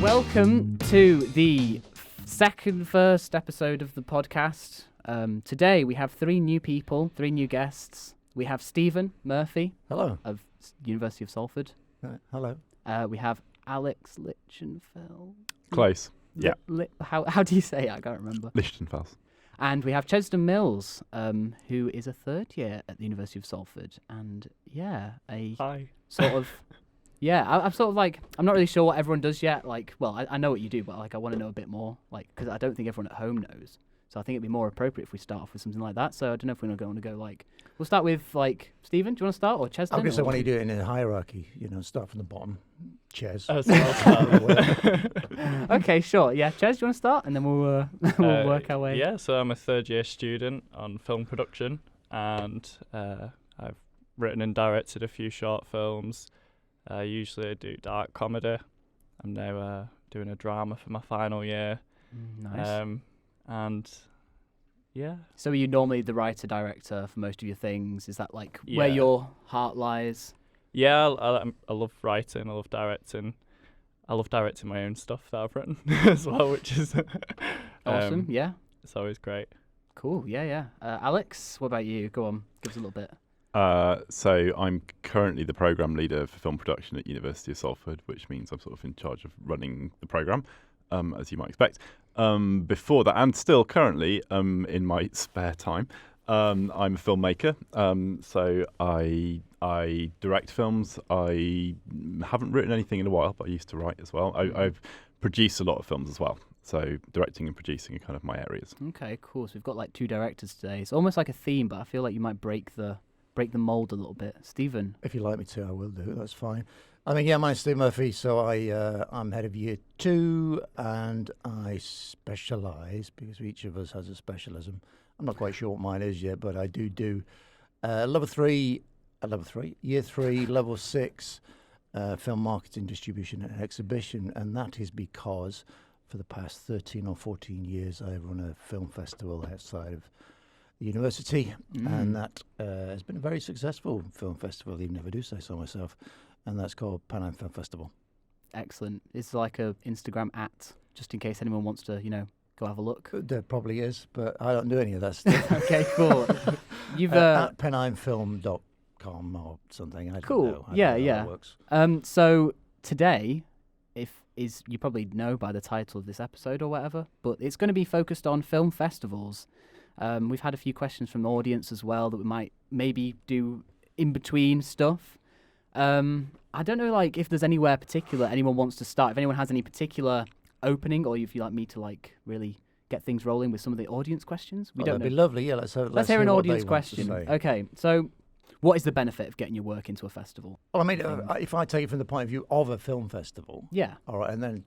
Welcome to the first episode of the podcast. Today we have three new guests. We have Stephen Murphy. Hello. Of University of Salford. Hello. We have Alex Lichtenfels. Close. Yeah. How do you say it? I can't remember. Lichtenfels. And we have Chezdan Mills, who is a third year at the University of Salford. And Hi. Sort of... Yeah, I'm sort of like, I'm not really sure what everyone does yet. Like, well, I know what you do, but like, I want to know a bit more, like, because I don't think everyone at home knows. So I think it'd be more appropriate if we start off with something like that. So I don't know if we're going to go like, we'll start with like, Stephen, do you want to start, or Chezdan? I guess I want to do it in a hierarchy, start from the bottom. Chez. Okay, sure. Yeah, Chez, do you want to start? And then we'll work our way. Yeah, so I'm a third year student on film production, and I've written and directed a few short films. Usually I do dark comedy. I'm now doing a drama for my final year. Nice. And yeah. So are you normally the writer-director for most of your things? Is that like Yeah. where your heart lies? Yeah, I love writing. I love directing. I love directing my own stuff that I've written as well, which is Awesome. Yeah. It's always great. Cool. Yeah. Alex, what about you? Go on. Give us a little bit. So I'm currently the program leader for film production at University of Salford, which means I'm sort of in charge of running the program, as you might expect. Before that, and still currently in my spare time, I'm a filmmaker. So I direct films. I haven't written anything in a while, but I used to write as well. I've produced a lot of films as well. So directing and producing are kind of my areas. Okay, cool. So we've got like two directors today. It's almost like a theme, but I feel like you might break the mold a little bit. Stephen? If you like me to, I will do. That's fine. I mean, yeah, my name's Steve Murphy, so I'm head of year 2, and I specialise, because each of us has a specialism. I'm not quite sure what mine is yet, but I do year 3, level 6, film marketing, distribution and exhibition, and that is because for the past 13 or 14 years I've run a film festival outside of the university, and that has been a very successful film festival, even if I do say so myself, and that's called Pennine Film Festival. Excellent. It's like a Instagram @ just in case anyone wants to, go have a look. There probably is, but I don't do any of that stuff. Okay, cool. You've at penninefilm.com or something. I don't know. I don't know how that works. So today, you probably know by the title of this episode or whatever, but it's going to be focused on film festivals. We've had a few questions from the audience as well that we might maybe do in between stuff. I don't know, like, if there's anywhere particular anyone wants to start. If anyone has any particular opening, or if you'd like me to like really get things rolling with some of the audience questions. That'd be lovely. Yeah, let's hear an what audience they want to question. say. Okay, so what is the benefit of getting your work into a festival? Well, I mean, if I take it from the point of view of a film festival, Yeah. all right, and then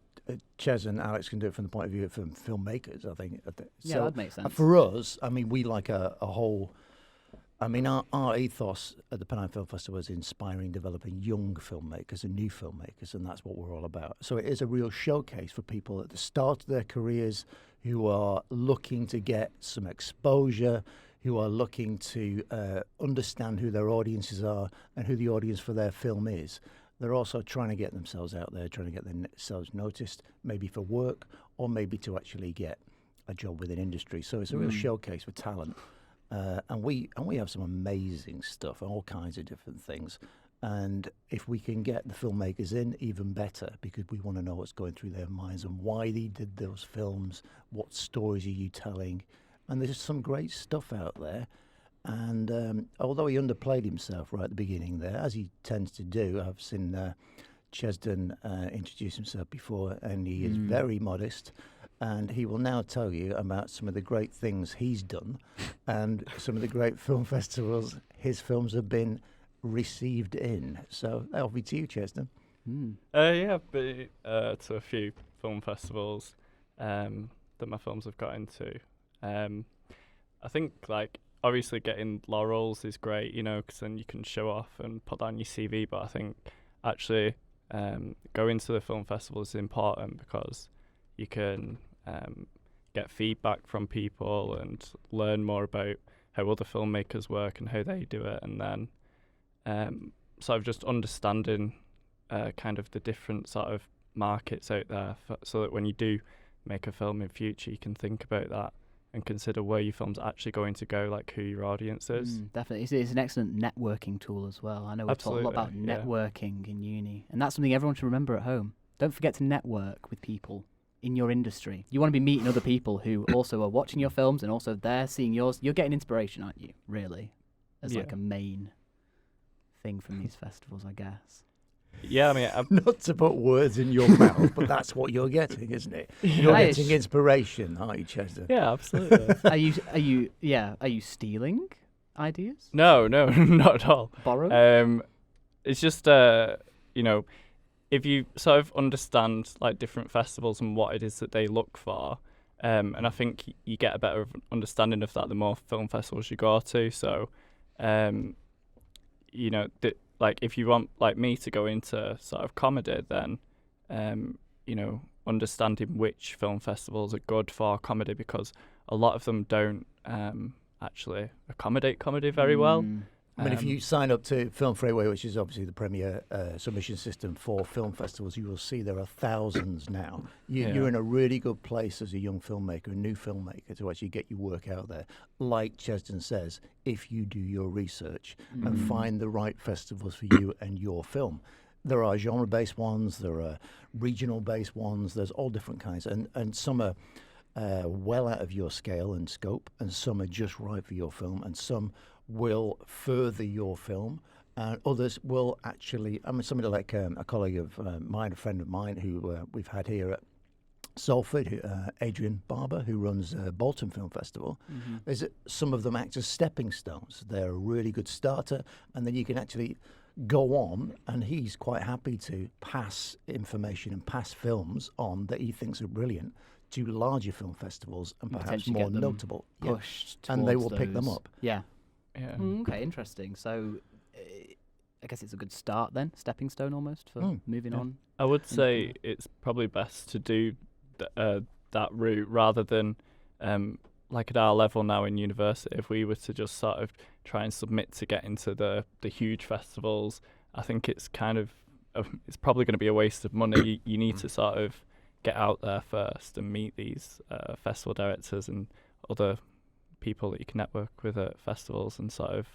Chez and Alex can do it from the point of view of filmmakers, I think. Yeah, So, that makes sense. For us, I mean, we like a whole... I mean, our ethos at the Pennine Film Festival is inspiring, developing young filmmakers and new filmmakers, and that's what we're all about. So it is a real showcase for people at the start of their careers who are looking to get some exposure, who are looking to understand who their audiences are and who the audience for their film is. They're also trying to get themselves out there, trying to get themselves noticed, maybe for work or maybe to actually get a job within industry. So it's a real showcase for talent. And we have some amazing stuff, all kinds of different things. And if we can get the filmmakers in, even better, because we want to know what's going through their minds and why they did those films, what stories are you telling. And there's some great stuff out there. And although he underplayed himself right at the beginning there, as he tends to do, I've seen Chezdan introduce himself before, and he is very modest. And he will now tell you about some of the great things he's done and some of the great film festivals his films have been received in. So that'll be to you, Chezdan. Yeah, I've been to a few film festivals that my films have got into. I think, like, obviously getting laurels is great, because then you can show off and put that on your CV. But I think actually going to the film festival is important because you can get feedback from people and learn more about how other filmmakers work and how they do it, and then sort of just understanding kind of the different sort of markets out there, so that when you do make a film in future, you can think about that and consider where your film's actually going to go, like who your audience is. Definitely. It's an excellent networking tool as well. I know we talk a lot about Absolutely, yeah. networking in uni, and that's something everyone should remember at home. Don't forget to network with people in your industry. You want to be meeting other people who also are watching your films and also they're seeing yours. You're getting inspiration, aren't you, really? As like a main thing from these festivals, I guess. Yeah, I mean, Not to put words in your mouth, but that's what you're getting, isn't it? You're getting inspiration, aren't you, Chezdan? yeah, absolutely. Are you stealing ideas? No, not at all. Borrow? It's just if you sort of understand like different festivals and what it is that they look for, and I think you get a better understanding of that the more film festivals you go to. So, like if you want like me to go into sort of comedy, then understanding which film festivals are good for comedy, because a lot of them don't actually accommodate comedy very well. I mean, if you sign up to Film Freeway, which is obviously the premier submission system for film festivals, you will see there are thousands now. You're in a really good place as a young filmmaker, a new filmmaker, to actually get your work out there. Like Chezdan says, if you do your research and find the right festivals for you and your film. There are genre-based ones, there are regional-based ones, there's all different kinds. And some are well out of your scale and scope, and some are just right for your film, and some will further your film, and others will actually, I mean, somebody like a colleague of mine, a friend of mine who we've had here at Salford, Adrian Barber, who runs Bolton Film Festival, is that some of them act as stepping stones. They're a really good starter, and then you can actually go on, and he's quite happy to pass information and pass films on that he thinks are brilliant to larger film festivals and perhaps more notable. Pushed and they will towards pick them those. up. Yeah. Okay, interesting. So I guess it's a good start then, stepping stone almost for moving on. I would say it's probably best to do that route rather than like at our level now in university. If we were to just sort of try and submit to get into the huge festivals, I think it's kind of it's probably going to be a waste of money. You need to sort of get out there first and meet these festival directors and other people that you can network with at festivals, and sort of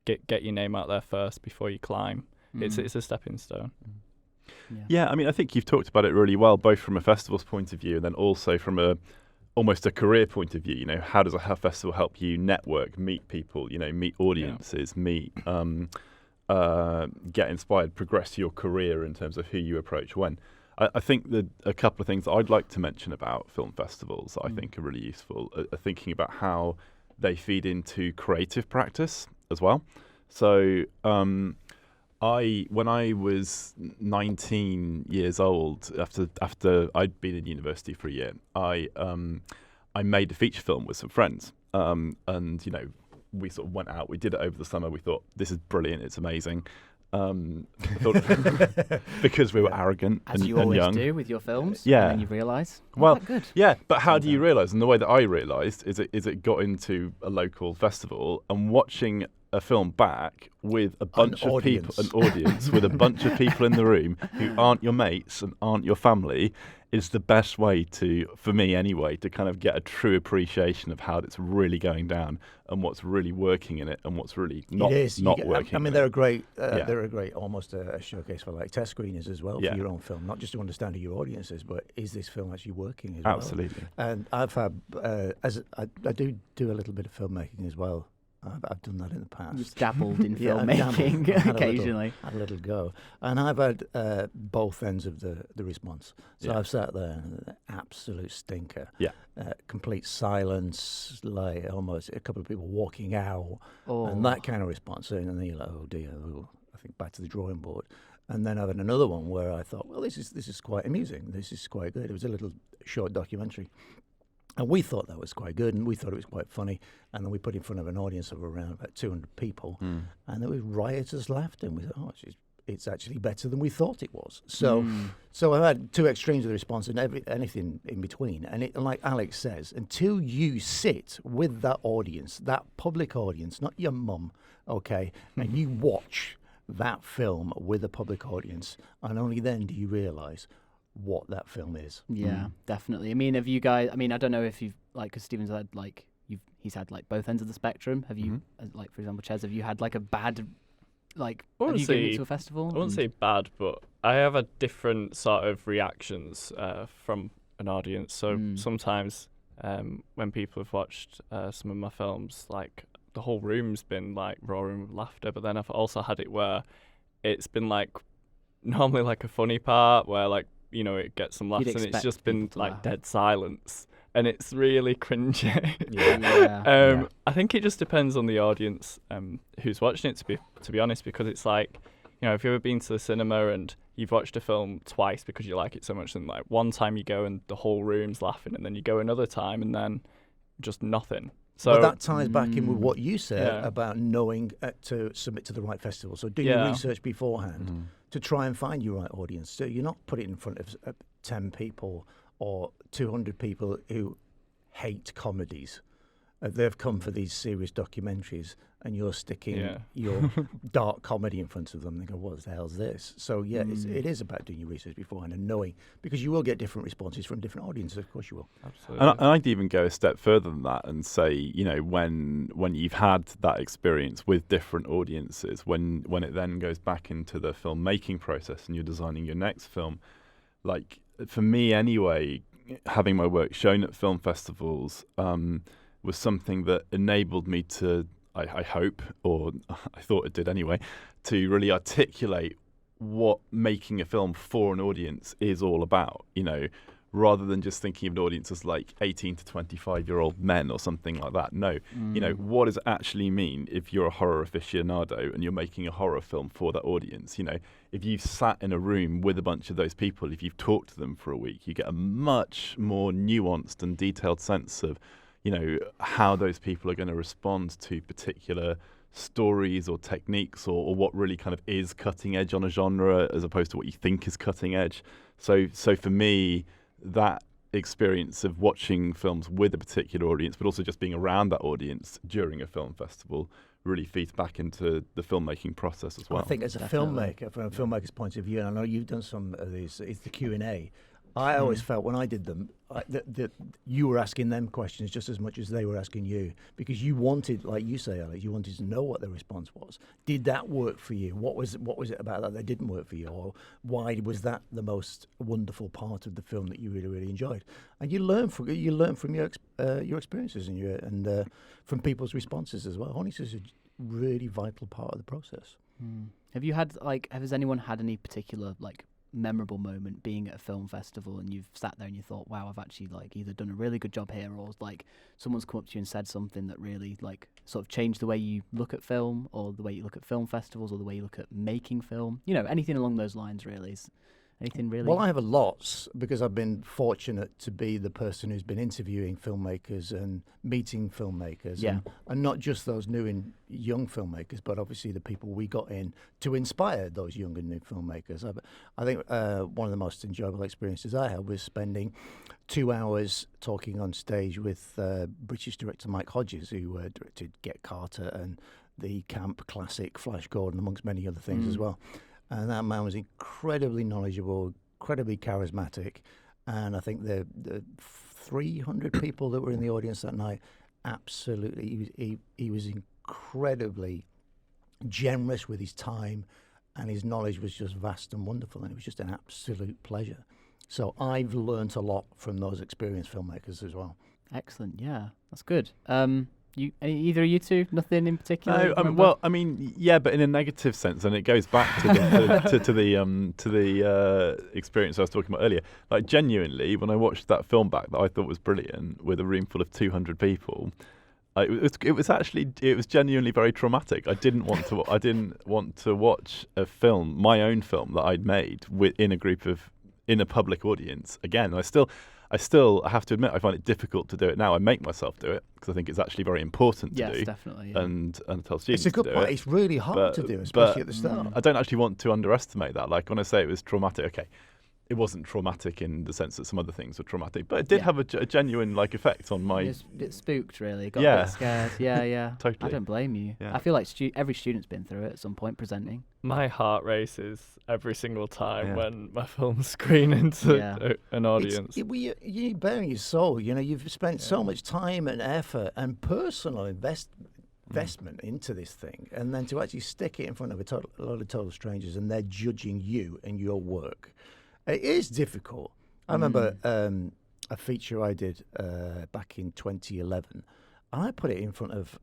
get your name out there first before you climb. It's a stepping stone. Yeah, I mean, I think you've talked about it really well, both from a festival's point of view and then also from almost a career point of view. You know, how does a festival help you network, meet people, meet audiences, get inspired, progress your career in terms of who you approach when. I think that a couple of things that I'd like to mention about film festivals that I think are really useful are thinking about how they feed into creative practice as well. So when I was 19 years old, after I'd been in university for a year, I made a feature film with some friends, and we sort of went out. We did it over the summer. We thought, this is brilliant. It's amazing. Because we were arrogant as and you always young. do with your films. Yeah. And then you realise, good. Yeah, but how do you realise? And the way that I realised is it got into a local festival and watching a film back with a bunch of people, an audience with a bunch of people in the room who aren't your mates and aren't your family, is the best way to, for me anyway, to kind of get a true appreciation of how it's really going down and what's really working in it and what's really not working. I mean, they're a great, almost a showcase for like test screeners as well for your own film, not just to understand who your audience is, but is this film actually working as well? Absolutely. And I've had, I do a little bit of filmmaking as well. I've done that in the past. You've dabbled in filmmaking occasionally. Had a little go. And I've had both ends of the response. So I've sat there, an absolute stinker. Yeah. Complete silence, like almost a couple of people walking out, and that kind of response. And then you're like, oh dear, I think back to the drawing board. And then I've had another one where I thought, well, this is quite amusing. This is quite good. It was a little short documentary. And we thought that was quite good, and we thought it was quite funny. And then we put it in front of an audience of around about 200 people, and there was riotous laughter. And we thought, it's actually better than we thought it was. So I've had two extremes of the response and anything in between. And like Alex says, until you sit with that audience, that public audience, not your mum, okay, and you watch that film with a public audience, and only then do you realise what that film is. Yeah, definitely. I mean, have you guys? I mean, I don't know if you've like, because Stephen's had like he's had like both ends of the spectrum. Have you, like for example, Chez, have you had like a bad, like, have you given it to a festival? I wouldn't say bad, but I have a different sort of reactions from an audience. So sometimes when people have watched some of my films, like the whole room's been like roaring with laughter. But then I've also had it where it's been like normally like a funny part where like, you know, it gets some laughs and it's just been like laugh. Dead silence. And it's really cringy. I think it just depends on the audience who's watching it, to be honest, because it's like, you know, if you've ever been to the cinema and you've watched a film twice because you like it so much, and like one time you go and the whole room's laughing, and then you go another time and then just nothing. So but that ties back in with what you said about knowing to submit to the right festival. So do your research beforehand to try and find your right audience. So you're not putting it in front of 10 people or 200 people who hate comedies. They've come for these serious documentaries, and you're sticking your dark comedy in front of them. They go, what the hell's this? So, it is about doing your research beforehand and knowing, because you will get different responses from different audiences. Of course you will. Absolutely. And I'd even go a step further than that and say, you know, when you've had that experience with different audiences, when it then goes back into the filmmaking process and you're designing your next film, like, for me anyway, having my work shown at film festivals was something that enabled me to, I hope, or I thought it did anyway, to really articulate what making a film for an audience is all about, you know, rather than just thinking of an audience as like 18 to 25-year-old men or something like that. No, you know, what does it actually mean if you're a horror aficionado and you're making a horror film for that audience? You know, if you've sat in a room with a bunch of those people, if you've talked to them for a week, you get a much more nuanced and detailed sense of, you know, how those people are going to respond to particular stories or techniques, or what really kind of is cutting edge on a genre as opposed to what you think is cutting edge. So for me, that experience of watching films with a particular audience, but also just being around that audience during a film festival, really feeds back into the filmmaking process as well. I think as a filmmaker, from a filmmaker's point of view, and I know you've done some of these, it's the Q&A. I always felt when I did them that you were asking them questions just as much as they were asking you, because you wanted, like you say, Alex, you wanted to know what the response was. Did that work for you? What was it about that didn't work for you, or why was that the most wonderful part of the film that you really, really enjoyed? And you learn from your experiences and from people's responses as well. Honestly, it's a really vital part of the process. Have you had has anyone had any particular like memorable moment being at a film festival and you've sat there and you thought, wow, I've actually like either done a really good job here, or like someone's come up to you and said something that really like sort of changed the way you look at film, or the way you look at film festivals, or the way you look at making film, you know, anything along those lines really? Is anything really? Well, I have a lot, because I've been fortunate to be the person who's been interviewing filmmakers and meeting filmmakers, and not just those new and young filmmakers, but obviously the people we got in to inspire those young and new filmmakers. I think one of the most enjoyable experiences I had was spending 2 hours talking on stage with British director Mike Hodges, who directed Get Carter and the camp classic Flash Gordon, amongst many other things as well. And that man was incredibly knowledgeable, incredibly charismatic. And I think the 300 people that were in the audience that night, absolutely, he was incredibly generous with his time, and his knowledge was just vast and wonderful, and it was just an absolute pleasure. So I've learnt a lot from those experienced filmmakers as well. Excellent, yeah, that's good. Either of you two, nothing in particular? No, well, I mean, yeah, but in a negative sense, and it goes back to the experience I was talking about earlier. Like, genuinely, when I watched that film back that I thought was brilliant, with a room full of 200 people, it was genuinely very traumatic. I didn't want to watch a film, my own film that I'd made in a public audience again. I still have to admit, I find it difficult to do it now. I make myself do it because I think it's actually very important to do. Yes, definitely. Yeah. And tell students it's a good to do point. it. It's really hard to do, especially at the start. I don't actually want to underestimate that. Like, when I say it was traumatic, okay, it wasn't traumatic in the sense that some other things were traumatic, but it did Yeah. have a genuine like effect on my. It was a bit spooked, really. Got a Yeah. bit scared. Yeah. Totally. I don't blame you. Yeah. I feel like every student's been through it at some point presenting. My heart races every single time Yeah. when my films screen into Yeah. an audience. You bare your soul. You've spent so much time and effort and personal investment into this thing, and then to actually stick it in front of a lot of total strangers and they're judging you and your work, it is difficult. I remember a feature I did back in 2011. I put it in front of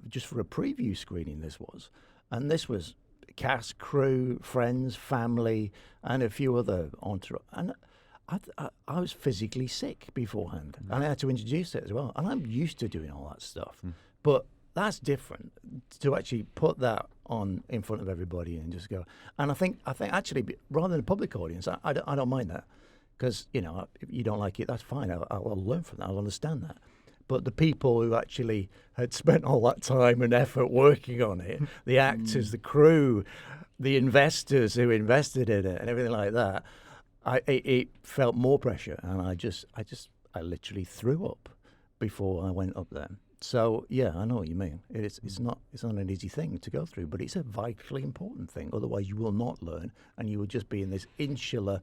just for a preview screening. This was cast, crew, friends, family, and a few other entourage. And I was physically sick beforehand, and I had to introduce it as well. And I'm used to doing all that stuff, but that's different to actually put that on in front of everybody and just go. And I think actually, rather than a public audience, I don't mind that, because if you don't like it, that's fine. I'll learn from that. I'll understand that. But the people who actually had spent all that time and effort working on it, the actors, the crew, the investors who invested in it, and everything like that, it felt more pressure, and I literally threw up before I went up there. So yeah, I know what you mean. It's not an easy thing to go through, but it's a vitally important thing. Otherwise, you will not learn, and you will just be in this insular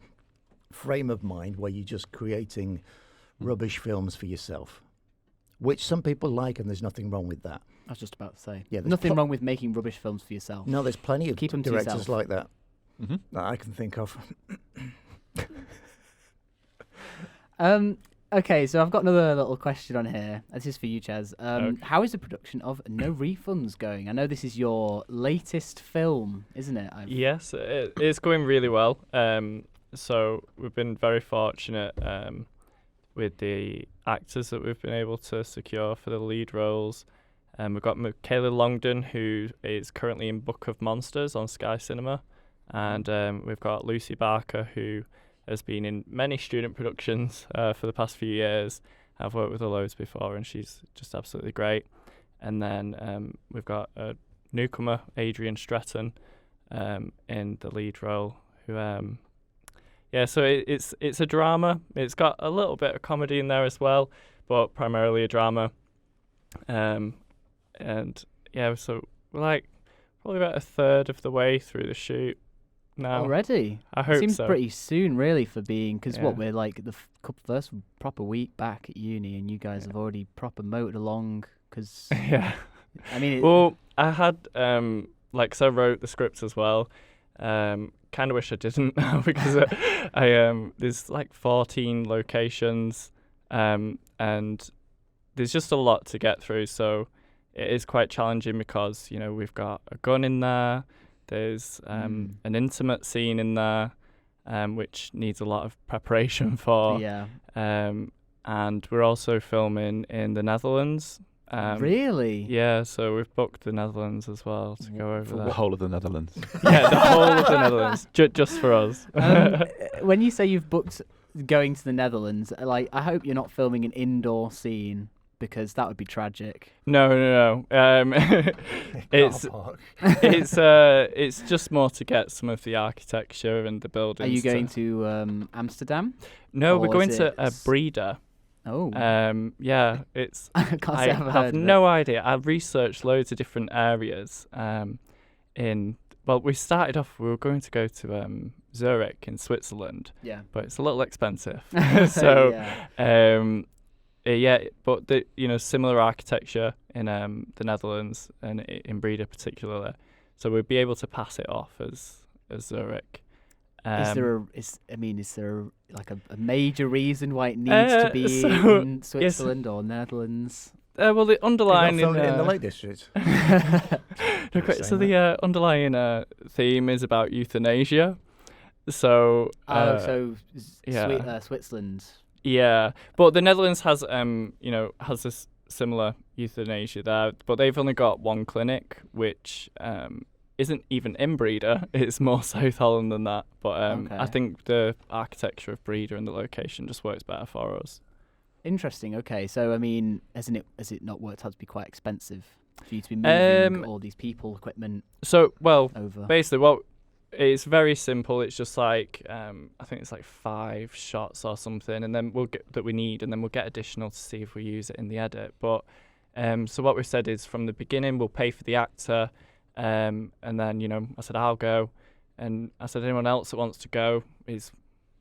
frame of mind where you're just creating rubbish films for yourself, which some people like, and there's nothing wrong with that. I was just about to say. Yeah, there's nothing wrong with making rubbish films for yourself. No, there's plenty of Keep 'em to directors yourself. like that that I can think of. Okay, so I've got another little question on here. This is for you, Chez. Okay. How is the production of No Refunds going? I know this is your latest film, isn't it? Yes, it's going really well. So we've been very fortunate with the actors that we've been able to secure for the lead roles. We've got Michaela Longdon, who is currently in Book of Monsters on Sky Cinema. And we've got Lucy Barker, who has been in many student productions for the past few years. I've worked with her loads before, and she's just absolutely great. And then we've got a newcomer, Adrian Stratton, in the lead role, who so it's a drama. It's got a little bit of comedy in there as well, but primarily a drama. So we're like probably about a third of the way through the shoot now. Already? I hope Seems so. pretty soon, really, for being, because Yeah. we're like the first proper week back at uni, and you guys have already proper motored along, because, Yeah. I mean... Well, I had, so I wrote the script as well. Kind of wish I didn't now, because there's like 14 locations, and there's just a lot to get through, so it is quite challenging because, we've got a gun in there, there's an intimate scene in there, which needs a lot of preparation for. Yeah. And we're also filming in the Netherlands. Really? Yeah, so we've booked the Netherlands as well to go over For there. the whole of the Netherlands. Yeah, the whole of the Netherlands, just for us. When you say you've booked going to the Netherlands, I hope you're not filming an indoor scene, because that would be tragic. No. It's just more to get some of the architecture and the buildings. Are you going to Amsterdam? No, we're or going is to it Breeda. Oh. Yeah, it's. I can't say I I've heard have of it. no idea. I've researched loads of different areas. We started off. We were going to go to Zurich in Switzerland, Yeah. but it's a little expensive. So. Yeah. But similar architecture in the Netherlands and in Breeda particularly, so we'd be able to pass it off as Zurich. Is there a major reason why it needs to be in Switzerland or Netherlands? Well, the underlying in the Lake District. So the underlying theme is about euthanasia. So Switzerland. Yeah, but the Netherlands has this similar euthanasia there, but they've only got one clinic, which isn't even in Breeda. It's more South Holland than that. But Okay. I think the architecture of Breeda and the location just works better for us. Interesting. Okay, so I mean, has it not worked out to be quite expensive for you to be moving all these people, equipment So over? basically, what it's very simple. It's just like I think it's like 5 shots or something, and then we'll get that we need, and then we'll get additional to see if we use it in the edit. But so what we've said is from the beginning we'll pay for the actor, and then I said I'll go, and I said anyone else that wants to go is,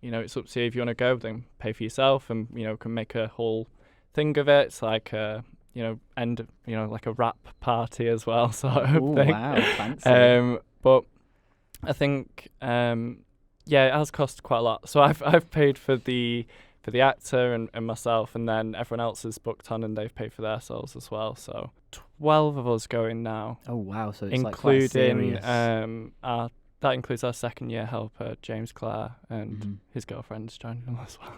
it's up to you. If you want to go, then pay for yourself, and can make a whole thing of it. It's like like a rap party as well, sort of Ooh, thing. wow, fancy. But I think it has cost quite a lot. So I've paid for the actor and myself, and then everyone else is booked on and they've paid for themselves as well. So 12 of us going now. Oh wow, so it's including like quite serious. that includes our second year helper James Clare and his girlfriend's joining them as well.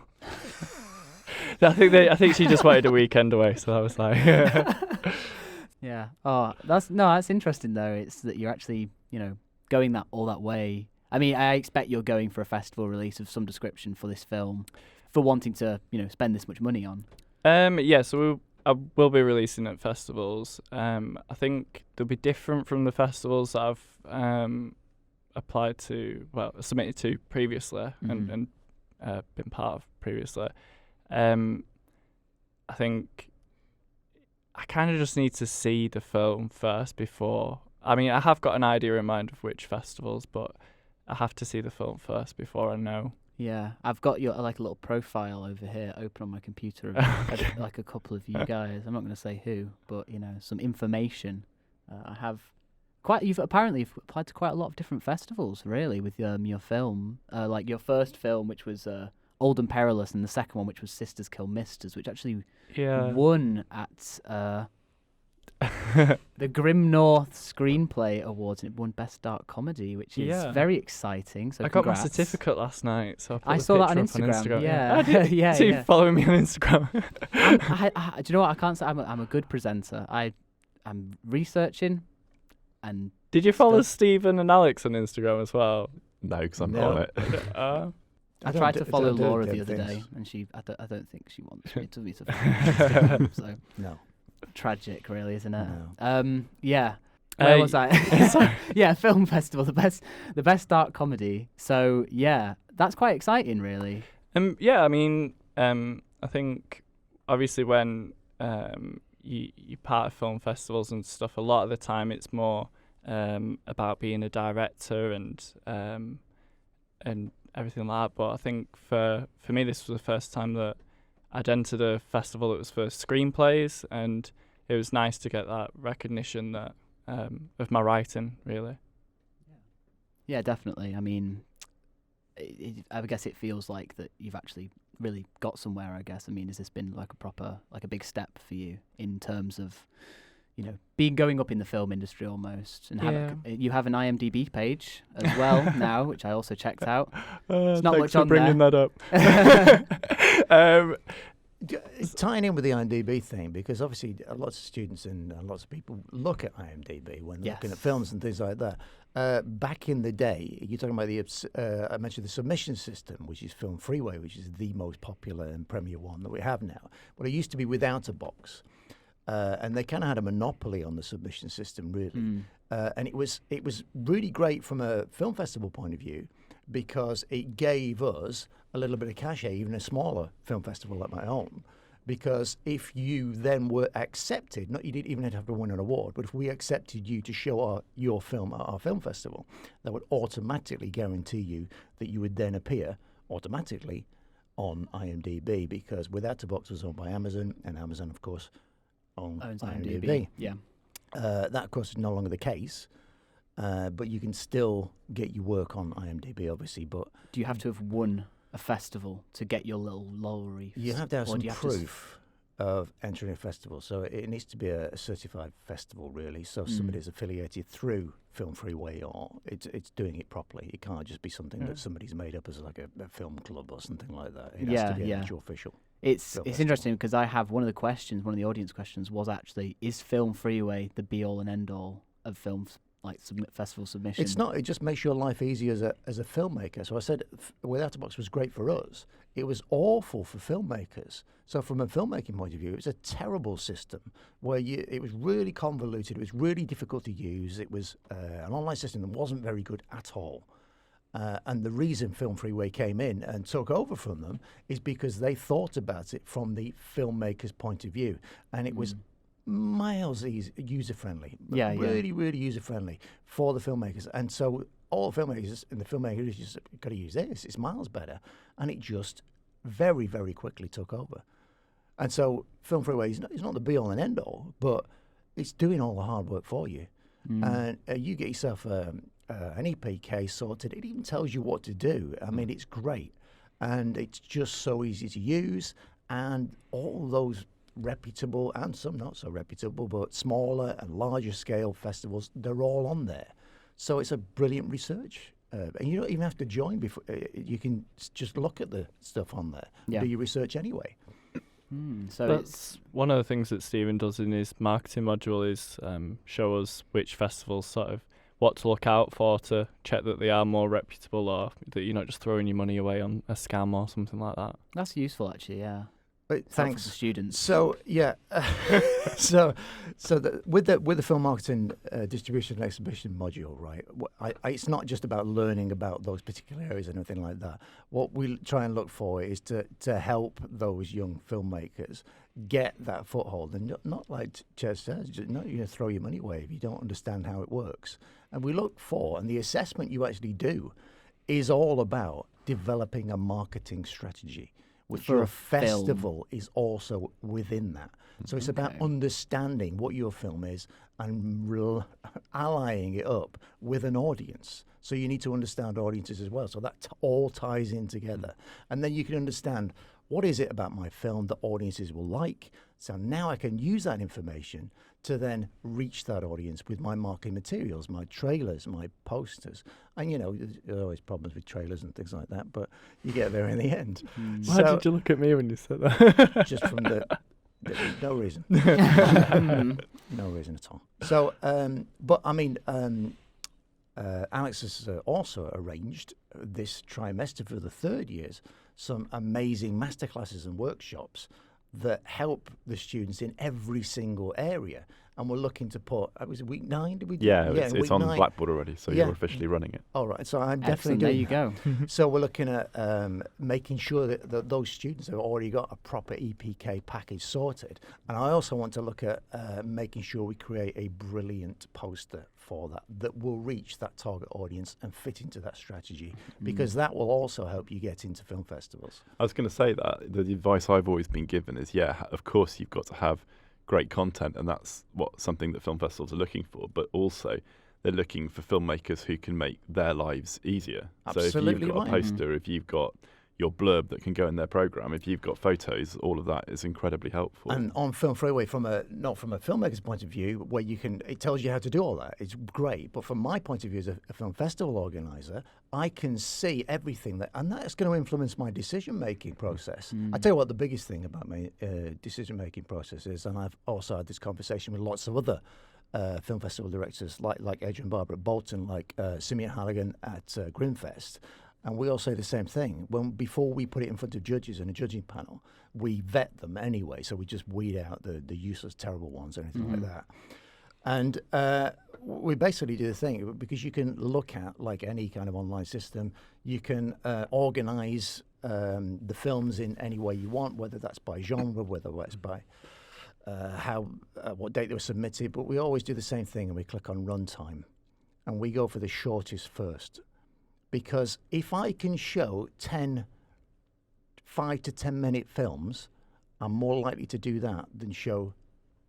I think she just wanted a weekend away, so I was like Yeah. Oh, that's interesting though. It's that you're actually, going all that way. I mean, I expect you're going for a festival release of some description for this film, for wanting to, spend this much money on. So I will be releasing at festivals. I think they'll be different from the festivals that I've submitted to previously and been part of previously. I think I kind of just need to see the film first before. I mean, I have got an idea in mind of which festivals, but I have to see the film first before I know. Yeah, I've got your a little profile over here open on my computer of like a couple of you guys. I'm not going to say who, but some information. I have you've apparently applied to quite a lot of different festivals, really, with your film. Like your first film, which was Old and Perilous, and the second one, which was Sisters Kill Misters, which actually won at the Grim North Screenplay Awards, and it won Best Dark Comedy, which is very exciting. So I congrats. got my certificate last night, so I saw that on Instagram. Yeah, yeah. So you follow me on Instagram? Do you know what? I can't say I'm a good presenter. I'm researching, and did you follow Stephen and Alex on Instagram as well? No, because I'm not on it. I tried to follow Laura the other day, and I don't think she wants me to follow Instagram, so No. Tragic, really, isn't it? No. Yeah. Where was I? Yeah, film festival, the best dark comedy. So yeah, that's quite exciting, really. Yeah, I mean, I think obviously when you part of film festivals and stuff, a lot of the time it's more about being a director and everything like that. But I think for me, this was the first time that I'd entered a festival that was for screenplays, and it was nice to get that recognition that of my writing, really. Yeah, definitely. I mean, I guess it feels like that you've actually really got somewhere, I guess. I mean, has this been like a big step for you in terms of, going up in the film industry almost? And you have an IMDb page as well now, which I also checked out. It's not much on bringing there. that up. Tying in with the IMDb thing, because obviously lots of students and lots of people look at IMDb when they're looking at films and things like that. Back in the day, you're talking about I mentioned the submission system, which is Film Freeway, which is the most popular and premier one that we have now. Well, it used to be without a box. And they kind of had a monopoly on the submission system, really. And it was really great from a film festival point of view, because it gave us a little bit of cachet, even a smaller film festival like my own. Because if you then were accepted, you didn't even have to win an award, but if we accepted you to show your film at our film festival, that would automatically guarantee you that you would then appear automatically on IMDb, because Without a Box was owned by Amazon, and Amazon, of course, owns IMDb. Yeah. That, of course, is no longer the case, but you can still get your work on IMDb, obviously. But do you have to have won a festival to get your little laurel wreaths? You have to have some proof of entering a festival. So it needs to be a certified festival, really. So somebody's affiliated through Film Freeway, or it's doing it properly. It can't just be something that somebody's made up as like a film club or something like that. It has to be an actual official. It's interesting because I have one of the audience questions was actually, is Film Freeway the be all and end all of film like festival submission? It's not. It just makes your life easier as a filmmaker. So I said, Without a Box was great for us. It was awful for filmmakers. So from a filmmaking point of view, it was a terrible system where it was really convoluted. It was really difficult to use. It was an online system that wasn't very good at all. And the reason Film Freeway came in and took over from them is because they thought about it from the filmmaker's point of view, and it was miles user-friendly. Really, really user-friendly for the filmmakers. And so all filmmakers and the filmmakers just got to use this. It's miles better. And it just very, very quickly took over. And so Film Freeway is not the be-all and end-all, but it's doing all the hard work for you. And you get yourself an EPK sorted. It even tells you what to do. I mean, it's great. And it's just so easy to use. And all those reputable and some not so reputable, but smaller and larger scale festivals, they're all on there. So it's a brilliant research. And you don't even have to join before. You can just look at the stuff on there. Yeah. Do your research anyway. So That's one of the things that Stephen does in his marketing module is show us which festivals sort of what to look out for to check that they are more reputable or that you're not just throwing your money away on a scam or something like that. that's useful, actually. Yeah. But Helpful thanks. for students. So yeah, with the film marketing distribution and exhibition module, right? It's not just about learning about those particular areas and anything like that. What we try and look for is to help those young filmmakers get that foothold, and not like Ches says, not you're going to throw your money away if you don't understand how it works. And we look for, and the assessment you actually do, is all about developing a marketing strategy, which For your a film. festival is also within that. So it's about understanding what your film is and allying it up with an audience. So you need to understand audiences as well. So that all ties in together. And then you can understand, what is it about my film that audiences will like? So now I can use that information to then reach that audience with my marketing materials, my trailers, my posters. And, there's always problems with trailers and things like that, but you get there in the end. Why did you look at me when you said that? Just from no reason. No reason at all. So, but I mean, Alex has also arranged this trimester for the third years some amazing masterclasses and workshops that help the students in every single area. And we're looking to put, was it week 9? Did we do? It's on Blackboard already, so you're officially running it. All right, so I'm Excellent. definitely There doing you go. So we're looking at making sure that those students have already got a proper EPK package sorted. And I also want to look at making sure we create a brilliant poster for that will reach that target audience and fit into that strategy, because that will also help you get into film festivals. I was going to say that the advice I've always been given is, of course you've got to have great content, and that's something that film festivals are looking for, but also they're looking for filmmakers who can make their lives easier. Absolutely so if you've got right. a poster, if you've got your blurb that can go in their program, if you've got photos, all of that is incredibly helpful. And on Film Freeway, not from a filmmaker's point of view, where it tells you how to do all that. It's great, but from my point of view as a film festival organizer, I can see everything and that's going to influence my decision-making process. I tell you what, the biggest thing about my decision-making process is, and I've also had this conversation with lots of other film festival directors, like Adrian Barber at Bolton, like Simeon Halligan at Grimfest. And we all say the same thing. Before we put it in front of judges in a judging panel, we vet them anyway. So we just weed out the useless, terrible ones or anything like that. And we basically do the thing, because you can look at, like any kind of online system, you can organize the films in any way you want, whether that's by genre, whether that's by what date they were submitted. But we always do the same thing, and we click on runtime. And we go for the shortest first. Because if I can show 5 to 10 minute films, I'm more likely to do that than show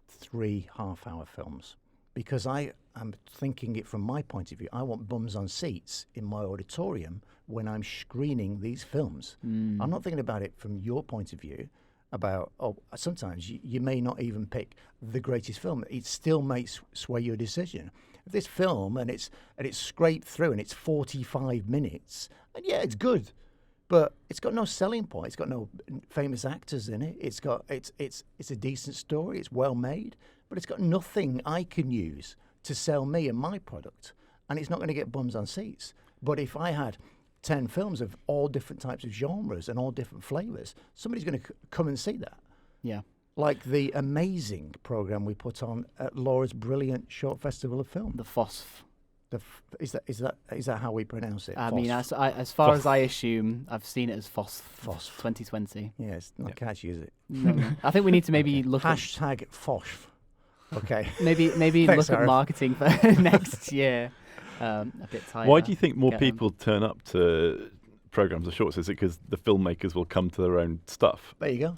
3 half-hour films. Because I am thinking it from my point of view. I want bums on seats in my auditorium when I'm screening these films. I'm not thinking about it from your point of view, about, sometimes you may not even pick the greatest film. It still may sway your decision. If this film and it's scraped through and it's 45 minutes, and it's good, but it's got no selling point. It's got no famous actors in it. It's a decent story. It's well made, but it's got nothing I can use to sell me and my product, and it's not going to get bums on seats. But if I had 10 films of all different types of genres and all different flavours, somebody's going to come and see that. Yeah. Like the amazing programme we put on at Laura's brilliant short festival of film. The FOSF. Is that how we pronounce it? I FOSF? mean, as far as I assume, I've seen it as FOSF. FOSF. 2020. Yeah, it's not catchy, is it? No. I think we need to maybe look at Hashtag FOSF. Okay. maybe Thanks, look at Aarif. marketing for next year. A bit tighter. Why do you think more Get 'em. people turn up to programs of shorts? Is it because the filmmakers will come to their own stuff? There you go.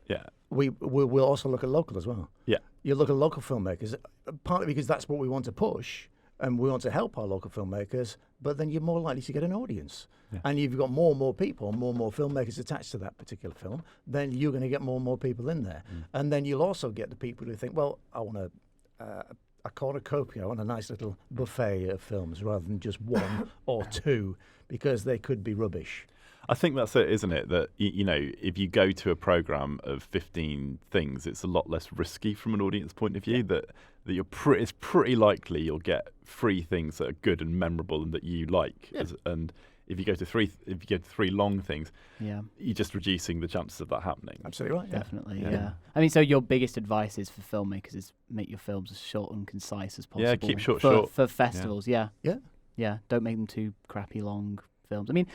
Yeah. We'll also look at local as well. Yeah. You look at local filmmakers, partly because that's what we want to push, and we want to help our local filmmakers, but then you're more likely to get an audience. Yeah. And you've got more and more people, more and more filmmakers attached to that particular film, then you're going to get more and more people in there. And then you'll also get the people who think, well, I want a cornucopia, I want a nice little buffet of films rather than just one or two, because they could be rubbish. I think that's it, isn't it? That, you know, if you go to a program of 15 things, it's a lot less risky from an audience point of view. That you're it's pretty likely you'll get 3 things that are good and memorable and that you like. Yeah. And if you go to 3 long things, Yeah. you're just reducing the chances of that happening. Absolutely right. Definitely, Yeah. yeah. I mean, so your biggest advice is for filmmakers is make your films as short and concise as possible. Yeah, keep short. For festivals. Yeah. Yeah. Yeah. Don't make them too crappy long films. I mean,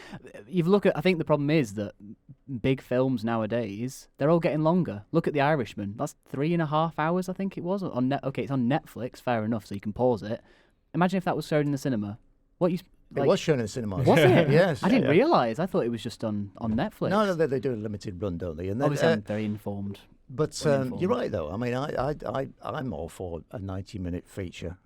you've look at. I think the problem is that big films nowadays they're all getting longer. Look at The Irishman. That's 3.5 hours, I think it was on Okay, it's on Netflix. Fair enough, so you can pause it. Imagine if that was shown in the cinema. It was shown in the cinema. Was it? Yes. I didn't realise. I thought it was just on Netflix. No, they do a limited run, don't they? And then, Obviously, I'm very informed. but uninformed. you're right, though. I mean, I'm all for a 90-minute feature.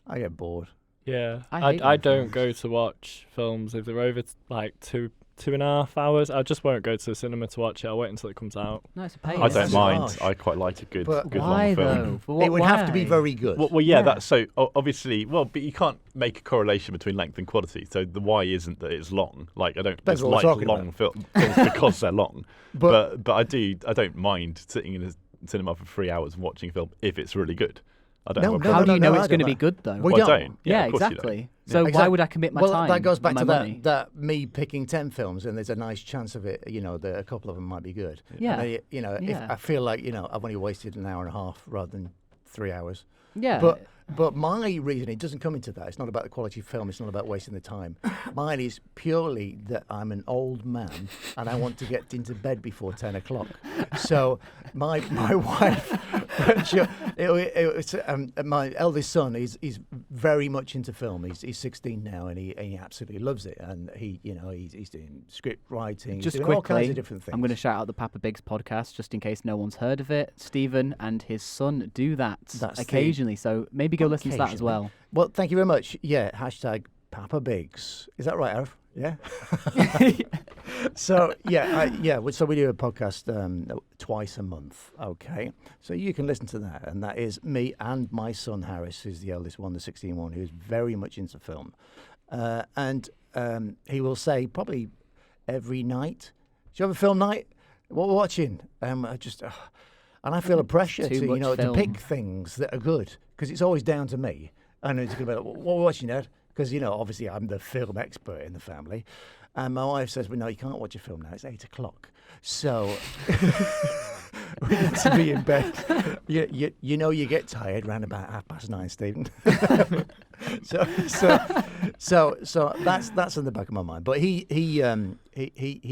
I get bored. Yeah, I hate I long don't films. go to watch films if they're over like 2.5 hours. I just won't go to the cinema to watch it. I'll wait until it comes out. No, it's a pain. I That's don't so mind. harsh. I quite like a good But Why long film. though? For what, It would have to be why? very good. Well, yeah, Yeah. that's so obviously. Well, but you can't make a correlation between length and quality. So the why isn't that it's long. Like I don't Depends what we're dislike talking long films because they're long. But- But I don't mind sitting in a cinema for 3 hours and watching a film if it's really good. I don't No, have a no, How problem. do you know I it's don't going to be mind. good though? We Well, I don't. don't. Yeah, of course you don't. exactly. So why Exact- would I commit my well, time? that goes back and to my money? that me picking 10 films, and there's a nice chance of it. You know, that a couple of them might be good. Yeah. And you know, if Yeah. I feel like I've only wasted an hour and a half rather than 3 hours. Yeah. But my reason, it doesn't come into that. It's not about the quality of film. It's not about wasting the time. Mine is purely that I'm an old man and I want to get into bed before 10 o'clock. So my wife, my eldest son, he's very much into film. He's 16 now and he absolutely loves it. And he's doing script writing. Just he's doing all kinds quickly, of different things. I'm going to shout out the Papa Biggs podcast just in case no one's heard of it. Stephen and his son do that That's the- occasionally, so maybe go listen to that as Occasionally. well. Well, thank you very much. Yeah, hashtag Papa Biggs. Is that right, Aarif? Yeah. So so we do a podcast twice a month. Okay, so you can listen to that, and that is me and my son Harris, who's the eldest one, the 16 one, who's very much into film, and he will say probably every night, "Do you have a film night? What we're watching?" And I feel a pressure Too to much to film. pick things that are good, because it's always down to me, and it's going to be like, "What we're watching, Dad?" Because obviously I'm the film expert in the family. And my wife says, well, no, you can't watch a film now. It's 8 o'clock. So we need to be in bed. You get tired around about 9:30, Stephen. so that's in the back of my mind. But he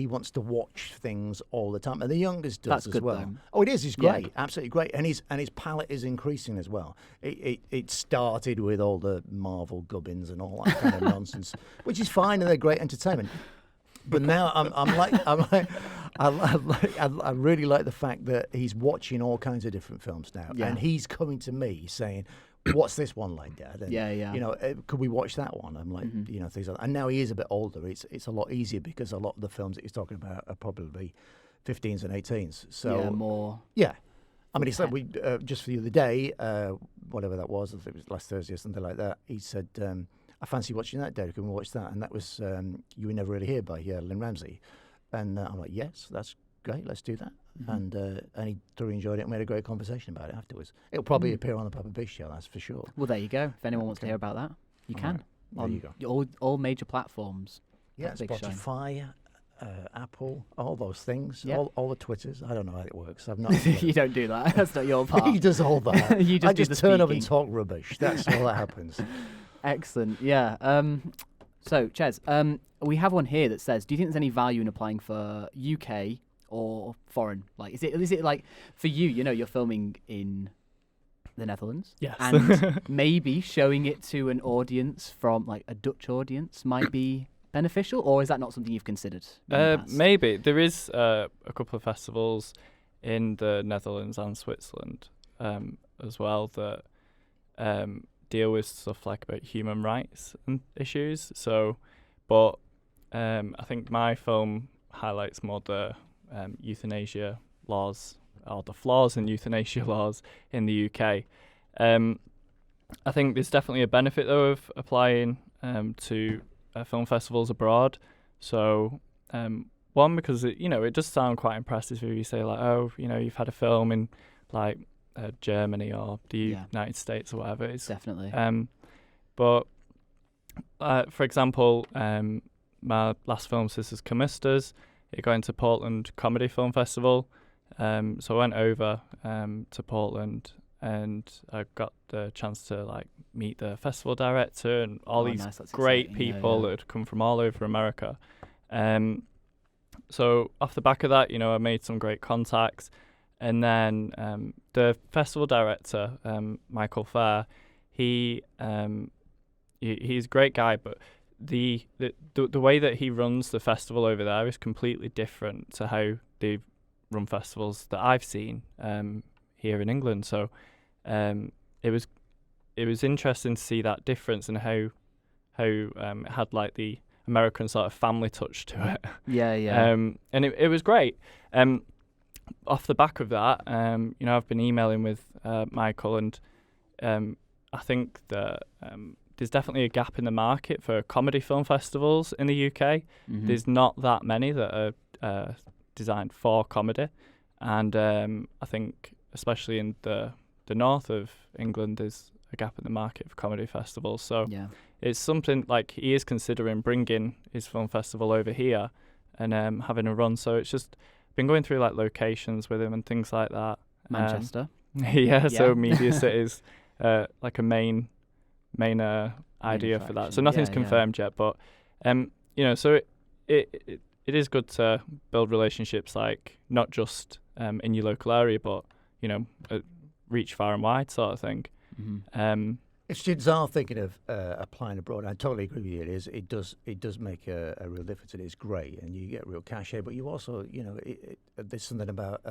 wants to watch things all the time, and the youngest does That's as good, well. though. Oh, it is. It's Yeah. great, absolutely great, and his palate is increasing as well. It started with all the Marvel gubbins and all that kind of nonsense, which is fine, and they're great entertainment. But now I really like the fact that he's watching all kinds of different films now, Yeah. and he's coming to me saying, "What's this one like, Dad?" And, Yeah. could we watch that one? I'm like, Mm-hmm. things like that. And now he is a bit older. It's a lot easier because a lot of the films that he's talking about are probably 15s and 18s. So yeah, more. yeah. I mean, it's like we just for the other day, whatever that was, I think it was last Thursday or something like that. He said, "I fancy watching that, Dad. Can we watch that?" And that was "You Were Never Really Here" by Lynn Ramsey. And I'm like, "Yes, that's great. Let's do that." and he thoroughly enjoyed it, and we had a great conversation about it afterwards. It'll probably appear on the Papa Bish show, that's for sure. Well, there you go. If anyone wants to hear about that, you can. There you go. All major platforms. Yeah, Big Shine. Spotify, Apple, all those things, Yeah. all the Twitters. I don't know how it works. I've not. You don't do that. That's not your part. He does all that. You just I do just the turn up and speaking. talk rubbish. That's all that happens. Excellent. Yeah. So, Chez, we have one here that says, do you think there's any value in applying for UK or foreign? Like, is it like for you? You know, you're filming in the Netherlands. Yes. And maybe showing it to an audience from like a Dutch audience might be beneficial, or is that not something you've considered? in the past? Maybe there is a couple of festivals in the Netherlands and Switzerland as well that deal with stuff like about human rights and issues. So, but I think my film highlights more the euthanasia laws, or the flaws in euthanasia laws in the UK. I think there's definitely a benefit though of applying to film festivals abroad. So one, because it does sound quite impressive if you say like, oh, you've had a film in like Germany or the United States or whatever. It's Definitely. But for example, my last film, Sisters Commistas, it got into Portland Comedy Film Festival. So I went over to Portland and I got the chance to like meet the festival director and all these nice. That's great exciting. people that had come from all over America. So off the back of that, I made some great contacts. And then the festival director, Michael Fair, he's a great guy, but the way that he runs the festival over there is completely different to how they run festivals that I've seen here in England. So it was interesting to see that difference and how it had like the American sort of family touch to it. Yeah. And it was great. Off the back of that, I've been emailing with Michael, and I think that there's definitely a gap in the market for comedy film festivals in the UK. Mm-hmm. There's not that many that are designed for comedy, and I think especially in the north of England, there's a gap in the market for comedy festivals. So it's something like he is considering bringing his film festival over here and having a run. So it's just been going through like locations with him and things like that. Manchester. So Media City's like a main idea for that. So nothing's confirmed yet, but so it is good to build relationships, like not just in your local area, but reach far and wide, sort of thing. Mm-hmm. If students are thinking of applying abroad, I totally agree with you. It does make a real difference. It is great, and you get real cachet. But you also, there's something about